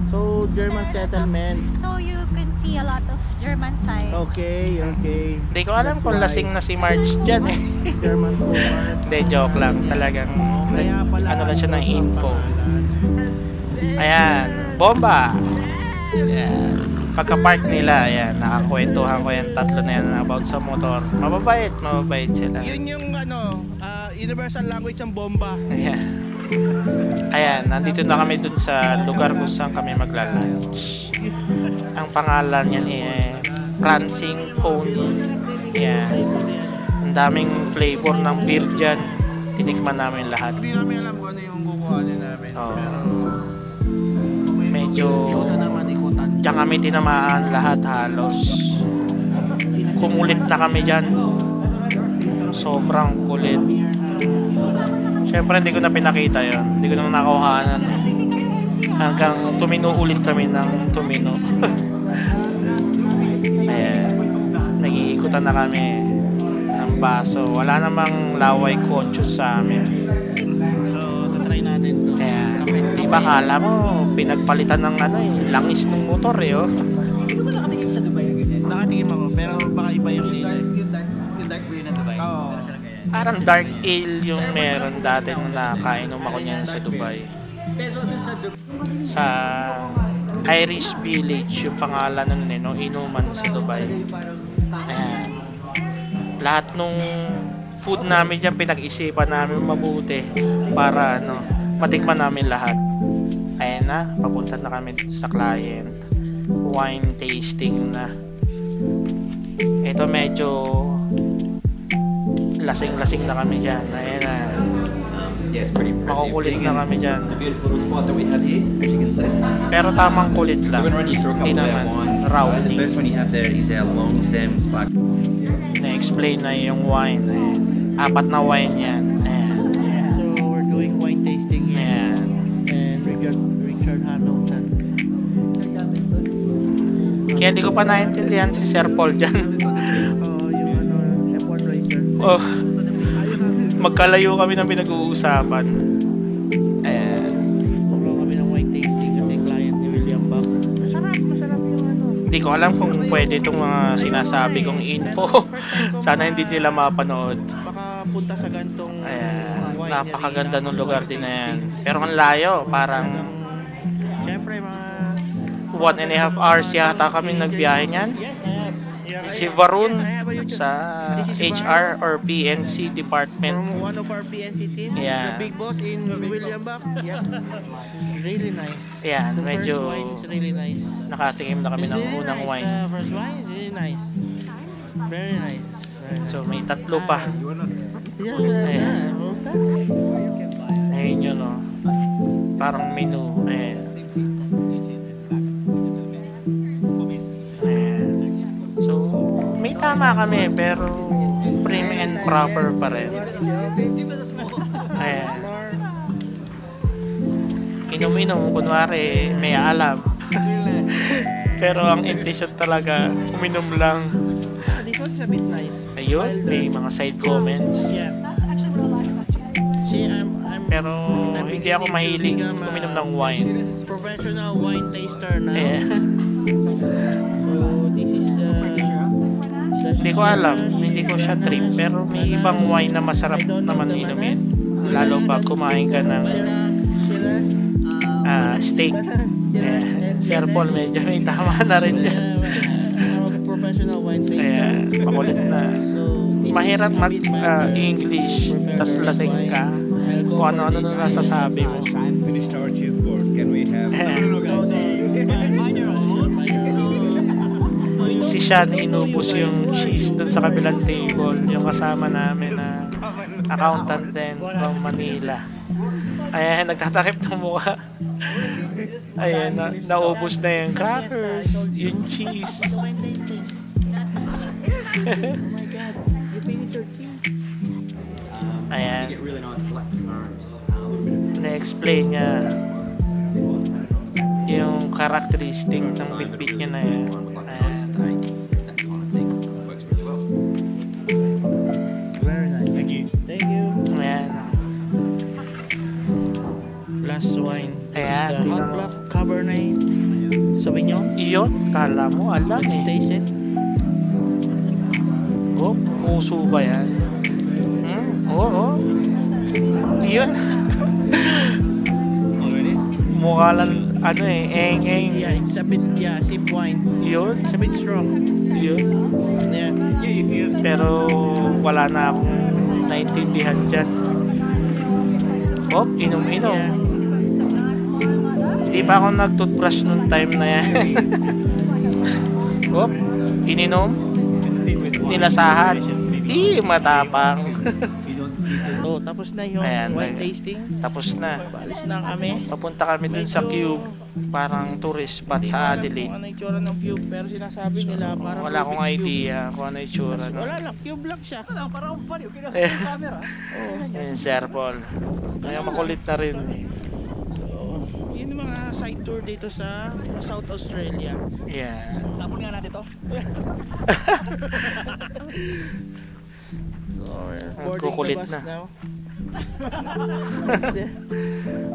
So, German settlements. So you can see a lot of German sites. Okay. Hindi ko alam That's kung why. lasing na si Marge dyan eh. German forward. Hindi, joke lang. Talagang, Kaya pala ano lang siya ng info. pangalan. Ayan, bomba! Ayan. Pagka-park nila, ayan, nakakwentuhan ko yung tatlo na yan about sa motor. Mababait sila. Yun yung universal language ng bomba. Ayan. Ayan, nandito na kami dun sa lugar kung saan kami magla-lunch. Ang pangalan niyan Prancing Pony. Ayan. Ang daming flavor ng beer dyan. Tinikman namin lahat. Hindi namin alam kung ano yung kukuhanin namin. Oo. Pero Medyo ikutan naman, ikutan. diyan kami tinamaan lahat halos. Kumulit na kami dyan. Sobrang kulit. Siyempre hindi ko na pinakita yon. Hindi ko na nakuhanan. Hanggang tumino ulit kami ng tumino. Ayan. Nag-iikutan na kami ng baso. Wala namang laway konchos sa amin. So, tatry natin to. Kaya, di ba kala mo, pinagpalitan ng langis ng motor oh. Hindi ka ba nakatingin sa Dubai na ganyan? Nakatingin ako, pero baka iba yung dito. Yung dark beer ng Dubai. Oo. Wala silang ganyan. Parang dark ale yung meron dati nung nakainom ako niyan sa Dubai. Pero dun sa Dubai, Sa Irish Village yung pangalan nun no? Inuman sa Dubai. Ayan. Lahat nung food namin dyan pinag-isipan namin mabuti para matikman namin lahat. Ayan na, papunta na kami dito sa client. Wine tasting na. Ito medyo lasing-lasing na kami dyan. Ayan na. Yeah, it's pretty impressive. Makukulit Being na in kami dyan. the beautiful spot that we have here, as you can see. Pero tamang kulit So lang. we're going to run you through a Hindi couple of naman our wines. The rowdy. first one you have there is our long stem spark. Na-explain na yung wine. Ayan. 4 na wine yan. Ayan. So, we're doing wine tasting here. Ayan. And Richard Hamilton. Kaya hindi ko pa naintindihan si Sir Paul dyan. Yung F1 racer. Oh, magkalayo kami ng pinag-uusapan. Ayan. Puro kami ng wine tasting kasi client ni William Buck. Masarap yung Hindi ko alam kung pwede itong mga sinasabi kong info. Sana hindi nila mapanood. Baka punta sa gantong Ayan, winery, napakaganda ng tapos lugar wine din na yan. tasting. Pero ang layo, parang Siyempre mga 1.5 hours yata kami nagbiyahe niyan. Yes, I have. Si Varun Yes, I have a YouTube. sa This is HR or PNC department. From one of our PNC team, Yeah. the big boss in William Buck. Yeah. Really nice. Ayan, The medyo first wine is really nice. nakatingin na kami It's ng really unang nice. wine. The first wine is really nice. Very nice. Very nice. So may tatlo pa. Yeah. Ayun yun, no. Parang menu. Ayan. Ayan. So, may tama kami, pero prim and proper pa rin. Ayan. Inom-inom, kunwari, may alam. Pero ang intention talaga, uminom lang. This one's a bit nice. Ayun, may mga side comments. Yeah. See, I'm Pero hindi ako mahilig uminom ng wine. professional wine taster now. Eh, So this is hindi ko alam, hindi ko siya trip. Pero may ibang wine na masarap naman inumin. Lalo pag kumain ka ng steak. Sir Paul, medyo may tama na rin dyan. Professional wine taster. Kaya makulit na. So this Mahirap is a bit my English, tas lasing ka. Kung ano-ano na nasasabi mo. Finished our cheeseboard. Can we have? Si Sean inubos yung cheese dun sa kabilang table, yung kasama namin na accountant din from Manila. Ayan, nagtatakip ng mukha. Ayan, naubos na yung crackers, yung cheese. Oh my God, you finished your cheese. Ayan, Get really nice black currant. na-explain niya yung characteristic ng bitbit niya na yan. Ayan. Works really well. Very nice. Thank you. Thank you. Ayan. Last wine. Ayan, The tingnan Hot mo. Black Cabernet Sauvignon. Iyon, kala mo, alam Let's eh. taste it. Oh, puso ba yan? Oo. Iyon. Mukha lang, ano eh, eng-eng. Yeah, it's a bit, sip wine. Iyon, It's a bit strong. iyon. Yeah. Pero wala na akong naintindihan dyan. Oh, inom-inom. Yeah. Di pa ako nag-toothbrush nung time na yan. Oh, ininom. Nilasahan. Matapang. Oh, tapos na yung Ayan, wine ayan. tasting. Tapos na. Balis na kami. Papunta kami dun sa Cube. Parang tourist spot sa Hindi Adelaide. ko alam kung ano yung itsura ng cube, pero sinasabi nila parang Wala akong Rubik's Cube. idea kung ano yung tsura. No? Wala lang, cube lang siya. Parang baliw. Kaya Eh. sa camera. Oh, Yun, Sir Paul. Kaya makulit na rin. oh. Yun yung mga side tour dito sa South Australia. Yeah. Tapon nga natin to. So, we're Ang boarding kukulit the bus na. now.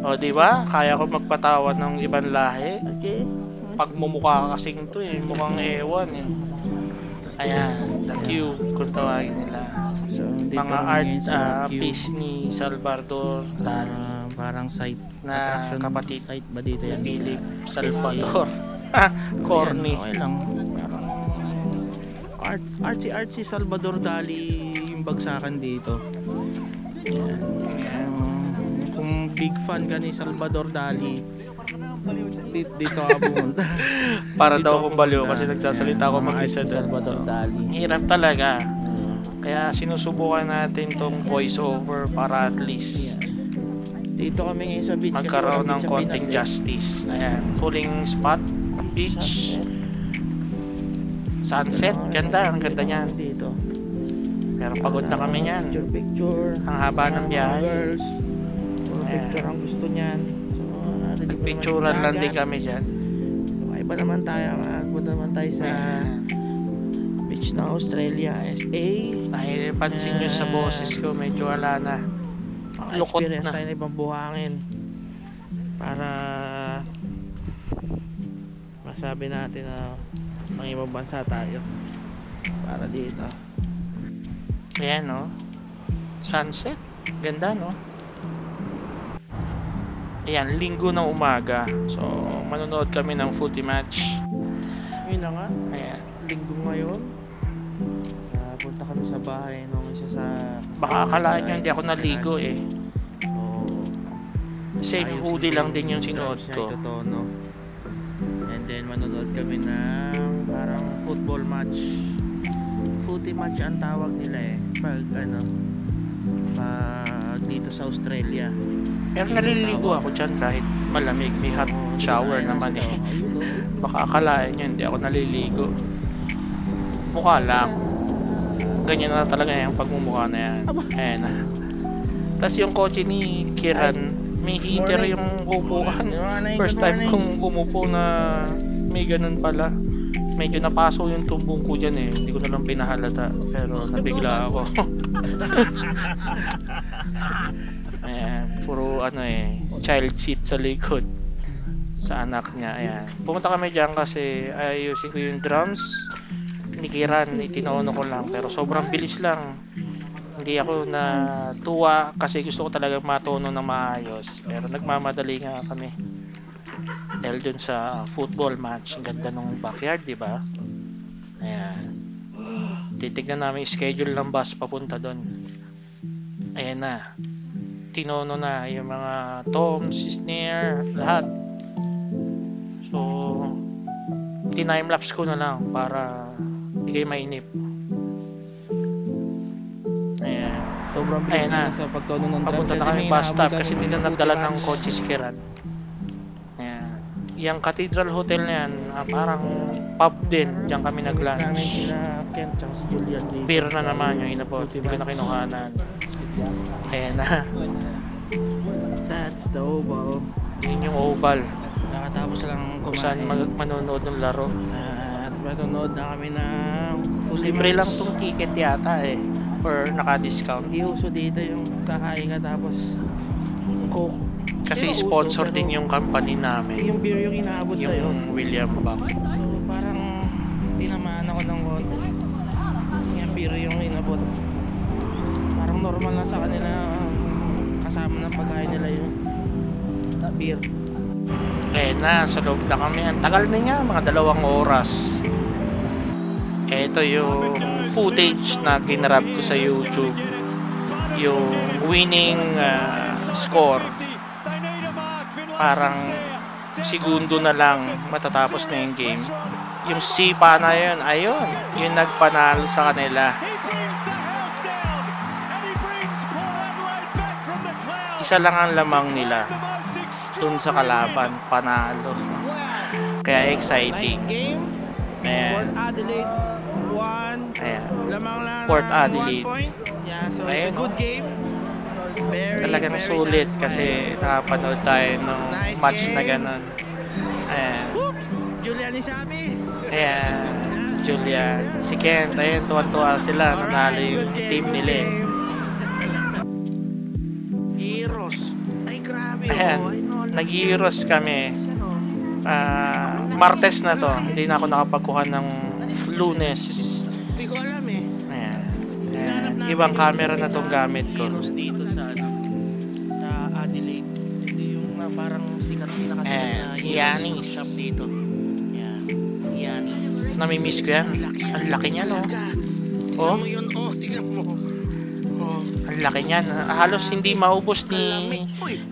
O, di ba? Kaya ko magpatawa ng ibang lahi. Okay. Pagmumukha kasing to eh. Mukhang ewan eh. Ayan, the Cube kung tawagin nila. So, dito Mga kami art sa cube. piece ni Salvador Dali. Parang site Na attraction kapatid site ba dito yan? Philip Salvador. Corny. Ayan, okay lang. Parang artsy Salvador Dali yung bagsakan dito. Ayan. Kung big fan ka ni Salvador Dali, dito ka pumunta. Para Dito daw ako akong baliw pumunta. kasi nagsasalita ako Mga mag-isa artsy doon. Salvador Dali. Hirap talaga. Kaya sinusubukan natin tong voice over para at least Dito kami ngayon sa beach. kasi magkaroon walang ng beach sa konting Pinas, eh. justice. Ayan, cooling spot, beach, sunset, ganda, ang ganda niyan. Dito. Pero pagod na kami niyan. Picture. Ang haba ng Mga biyahe. girls. Puro Ayan. picture ang gusto niyan. So, Nagpicturan lang din kami dyan. So, iba naman tayo. Magpunta naman tayo sa beach ng Australia, SA. Dahil pansin nyo sa boses ko, medyo wala na. Lukot Experience na. tayo ng ibang buhangin. Para masabi natin na Mga ibang bansa tayo. Para dito. Ayan, no? Sunset. Ganda, no? Ayan, linggo ng umaga. So, manonood kami ng footy match. Yun na nga. Ayan. Linggo ngayon. Punta kami sa bahay nung isa sa... Baka akalaan nyo hindi ako naligo eh. Oo. Same Ayos hoodie yung lang din yung sinuot drums niya, ko. ito, no? And then manonood kami ng parang football match. Footy match ang tawag nila eh. Pag dito sa Australia. Pero naliligo ako dyan kahit malamig. May hot shower naman eh. Baka akalaan nyo hindi ako naliligo. Mukha lang. Ganyan na talaga yung pagmumukha na yan. Ayan na. Tapos yung kotse ni Kiran, may heater yung upuan. First time kong umupo na may ganun pala. Medyo napaso yung tumbong ko dyan eh. Hindi ko na lang pinahalata. Pero nabigla ako. Ayan. Puro child seat sa likod. Sa anak niya. Ayan. Pumunta kami dyan kasi ayusin ko yung drums ni Kiran. Itinono ko lang. Pero sobrang bilis lang. Hindi ako natuwa kasi gusto ko talaga matono ng maayos. Pero nagmamadali nga kami. Dahil dun sa football match, ang ganda ng backyard, di ba? Ayan. Titignan namin yung schedule ng bus papunta dun. Ayan na. Tinono na yung mga toms, snare, lahat. So, time-lapse ko na lang para hindi kayo mainip. Ayan. Sobrang bilis Ayan na. sa pagtono ng drums. Papunta na kami bus stop kasi hindi na nagdala ng kotse si Kiran. Ayan. Yung Cathedral Hotel na yan, parang pub din. Diyan kami Namin nag-lunch. sila Kent tsaka si Julian dito. Beer na naman yung inabot. Hindi ko na kinuhanan. Ayan na. That's the oval. Yun yung oval. Nakatapos lang Kung saan manonood ng laro. At manonood na kami ng footy Libre match. lang tong ticket yata eh. Or naka-discount. Hindi uso dito yung kakain ka tapos Coke. Kasi Pero uso, sponsor pero din yung company namin. yung beer yung inaabot sa'yo. Yung William Buck. So, parang tinamaan ako ng konti. Kasi nga beer yung inabot. Parang normal na sa kanila kasama ng pagkain nila yung beer. Eh na, sa loob na kami. Ang tagal na nga, mga 2 oras. Ito yung footage na ginrab ko sa YouTube. Yung winning score. Parang segundo na lang matatapos na yung game. Yung sipa na yun, ayun, yung nagpanalo sa kanila. Isa lang ang lamang nila dun sa kalaban, panalo. Kaya exciting. Nice game. Ayan. Port Adelaide 1. Ayan. Lamang lang Port ng Adelaide. 1 point. Yeah, so it's Ayun, a good game. Very, Talagang very sulit satisfying. kasi nakapanood tayo ng Nice match na game. ganun. Ayan. Julian Isabi. Ayan. Julian. Si Kent. Ayan, tuwan-tuwa sila. Nanalo yung team nila eh. Heroes. Ay, grabe. Ayan. Nag-Euros kami. Martes na to. Hindi na ako nakapagkuha ng Lunes. Hindi ko alam eh. Ayan. Ayan. Ibang camera na tong gamit ko. Heroes dito sa sa Adelaide. Ito yung parang pinakasikat na Yanis. shop dito. Yan. Yanis. Namimiss ko yan. Ang laki niya, no? Oh, Ano yun? Oh, tingnan mo. Oh. ang laki niyan. Halos hindi maubos ni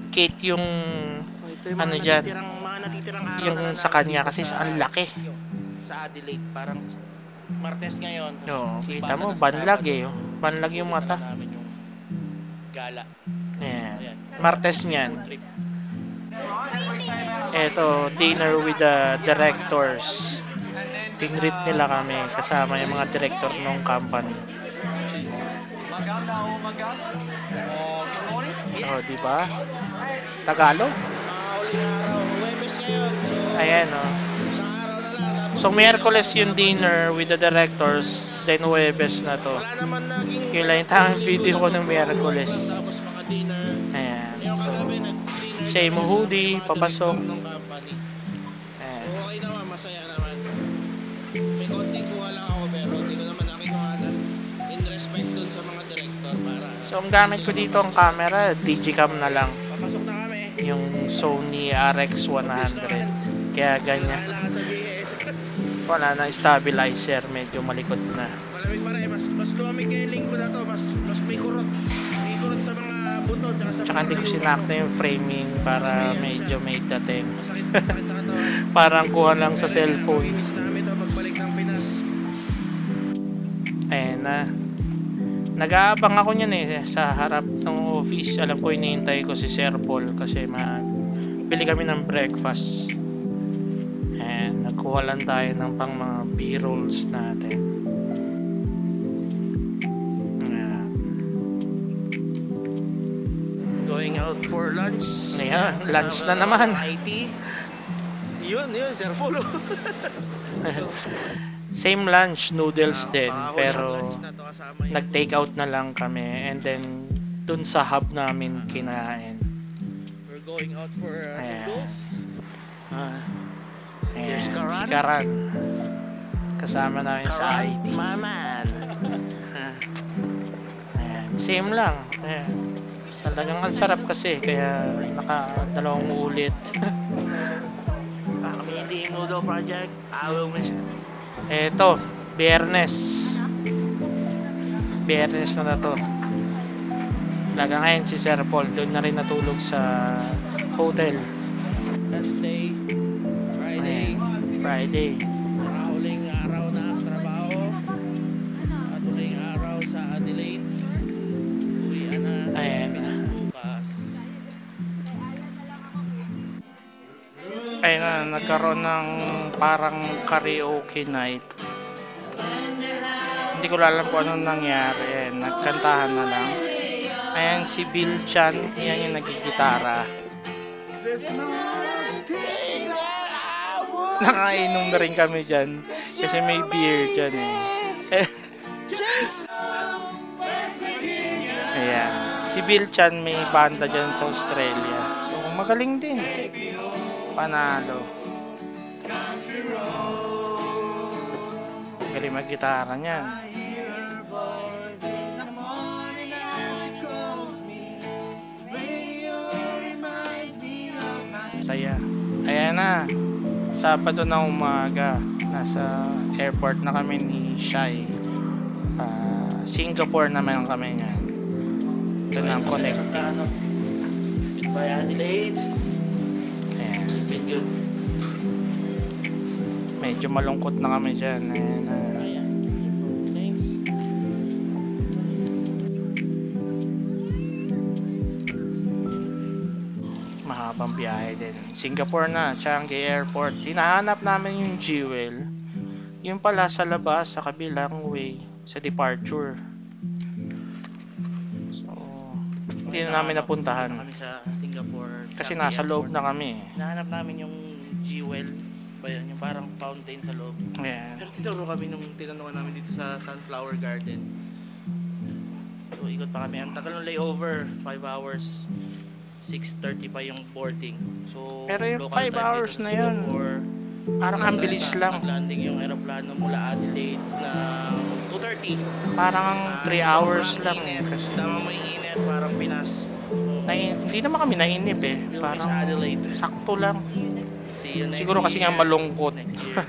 Kate yung Ito yung ano mga dyan, mga natitirang araw yung na sa kanya kasi sa- ang laki. Sa Adelaide, parang Martes ngayon. No, Sipa kita na mo, sa banlag Sabado. eh. Oh. Banlag yung mata. Punta na namin yung gala. Ayan. Martes niyan. Trip. Eto, dinner with the directors. Tinreat nila kami kasama yung mga director ng company. Oh, di ba? Tagalog? Huwebes ngayon. Ayan, oh. Isang araw na lang. So, Miyerkules yung dinner with the directors, then Huwebes na to. Wala naman naging... Yun lang yung tamang video ko ng Miyerkules. Tapos maka-dinner. Ayan. Yung So, kagabi, nag-dinner. same hoodie, papasok. Ng company. Ayan. Okay naman, masaya naman. So, ang gamit ko dito ang camera, Digicam na lang. Papasok na kami. Yung Sony RX100. Kaya ganyan. Kailangan sa GS. Wala na stabilizer, medyo malikot na. Malamig pa rin. Mas lumamig ngayong linggo na to. Mas may kurot. May kurot sa mga buto. Tsaka hindi ko sinakta yung framing para medyo may dating. Masakit sa katawan. Parang kuha lang sa cellphone. Inis namin to pagbalik ng Pinas. Ayan na. Nag-aabang ako niyan sa harap ng office. Alam ko hinihintay ko si Sir Paul kasi bili kami ng breakfast. Ayan, nagkuha lang tayo ng pang mga B-rolls natin. Ayan. Going out for lunch. Ayan, lunch na naman. IT. Yun, Sir Paul. Same lunch, noodles din, pero Lunch na to kasama yung- nag-take out na lang kami and then dun sa hub namin kinain. We're going out for Ayan. noodles. Ayan, Here's Karan. si Karan. Kasama namin sa IT. Maman. Ayan, same lang. Ayan. Talagang ang sarap kasi, kaya naka-dalawang ulit. Kami hindi Noodle Project. I will miss. Eto, Biyernes. Biyernes na to. Talaga ngayon si Sir Paul, doon na rin natulog sa hotel. Last day. Friday. Friday. Huling araw na trabaho. At huling araw sa Adelaide. Uwian na. Ayan. Pinas bukas. Ayun na, nagkaroon ng parang karaoke night. Hindi ko alam kung anong nangyari. Ayan, nagkantahan na lang. Ayan si Bill Chan, yan yung nagigitara. Nakainom na rin kami dyan kasi may beer dyan eh. Ayan, si Bill Chan may banda dyan sa Australia. So magaling din. Panalo. Galing mag-gitara niyan. Saya. Ayan na. Sabado na umaga. Nasa airport na kami ni Shai. Singapore naman kami ngayon. Ito na ang connecting. Goodbye Adelaide. Ayan. Been good. Medyo malungkot na kami dyan. Ayan, Ayan. Thanks. mahabang biyahe din. Singapore na, Changi Airport. Hinahanap namin yung Jewel. Yung pala sa labas, sa kabilang way, sa departure. So, hindi na namin napuntahan. Kami sa Singapore. Kasi Changi nasa loob Airport. na kami. Hinahanap namin yung Jewel. Ba yun? Yung parang fountain sa loob. Ayan. Pero tinuro kami nung tinanungan namin dito sa Sunflower Garden. So ikot pa kami. Ang tagal ng layover, 5 hours. 6:30 pa yung boarding. So Pero yung local 5 time hours dito sa na yun, Singapore, parang ang bilis lang. Nag-landing yung aeroplano mula Adelaide na 2:30. Parang ang 3 hours lang. Init. Kasi Tama mo yung init, parang Pinas. hindi naman kami nainip eh. Yung Parang sa Adelaide. sakto lang. See you next Siguro kasi nga year. malungkot. Next year.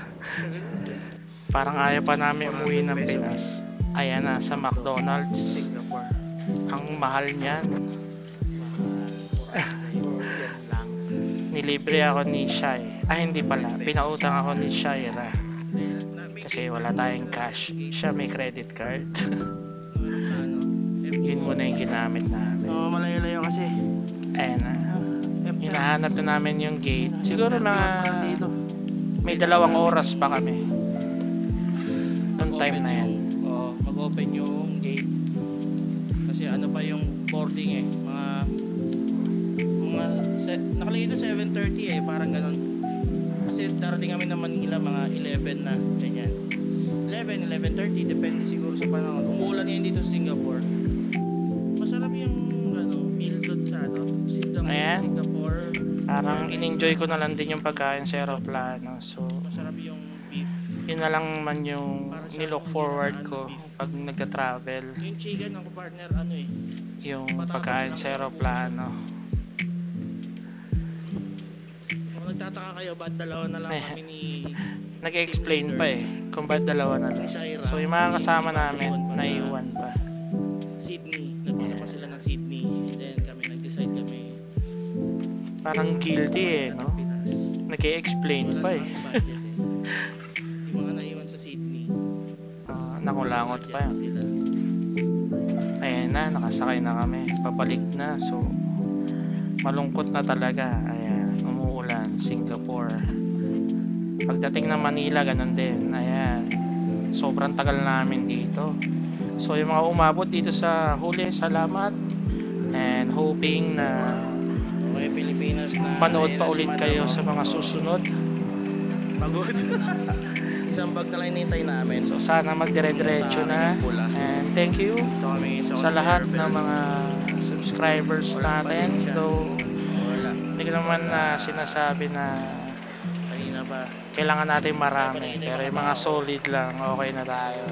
Parang ayaw pa namin umuwi ng Pinas. Ayan na, sa McDonald's. Singapore. Ang mahal niyan. Yan lang. Nilibre ako ni Shai. Hindi pala. Pinautang ako ni Shaira. Kasi wala tayong cash. Siya may credit card. Yun muna yung ginamit namin. Oo, malayo-layo kasi. Ayan na. Hinahanap na namin yung gate. Siguro dito. may 2 oras pa kami. Noong time na yan. Oo, mag-open yung gate. Kasi ano pa yung boarding eh. Nakalagay ito 7:30 eh, parang ganun. Kasi darating kami ng Manila mga 11 na, ganyan. 11:30, depende siguro sa panahon. Umuulan ngayon dito sa Singapore. Masarap yung meal doon sa Ayan. Singapore. Parang in-enjoy ko na lang din yung pagkain sa aeroplano. So, Masarap yung beef. yun na lang man yung nilook forward ko pag nagta-travel. Yung chicken ng partner yung pagkain sa aeroplano. Kung nagtataka kayo, ba't dalawa na lang kami ni Nag-explain pa kung ba't dalawa na lang. Shaira? So yung mga Kasi kasama iba namin, pa sa naiwan pa. Sydney. Nagpunta pa sila ng Sydney. Then kami nag-decide kami Parang guilty no? Pinas. Nag-explain pa Wala namang budget Yung mga naiwan sa Sydney. Nakulangot pa budget sila. Ayan na, nakasakay na kami. Papalik na. So, malungkot na talaga. Ayan, umuulan. Singapore. Pagdating ng Manila, ganun din. Ayan. Sobrang tagal namin dito. So, yung mga umabot dito sa huli, salamat. And hoping na Okay, Pilipinas na. manood pa ayun na si ulit Madam, kayo oh. sa mga susunod. Pagod. Isang bag na lang hinintay namin. So, sana magdire-diretso na. And thank you Ito kami sa lahat ng mga subscribers natin. Though, Wala. hindi ko naman na sinasabi na Kanina pa. kailangan natin marami. Pero yung mga solid lang, okay na tayo.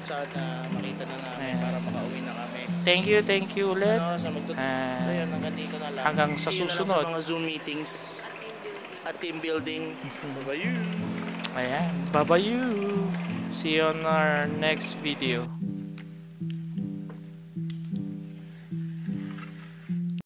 Sana makita na namin Ayan. para makauwi na kami. Thank you ulit. Ano, sa magtutulog. Ah, So yun, hanggang dito na lang. hanggang sa See you na lang susunod. sa mga Zoom meetings at team building. Bye-bye. Ayan. Bye-bye you. See you on our next video.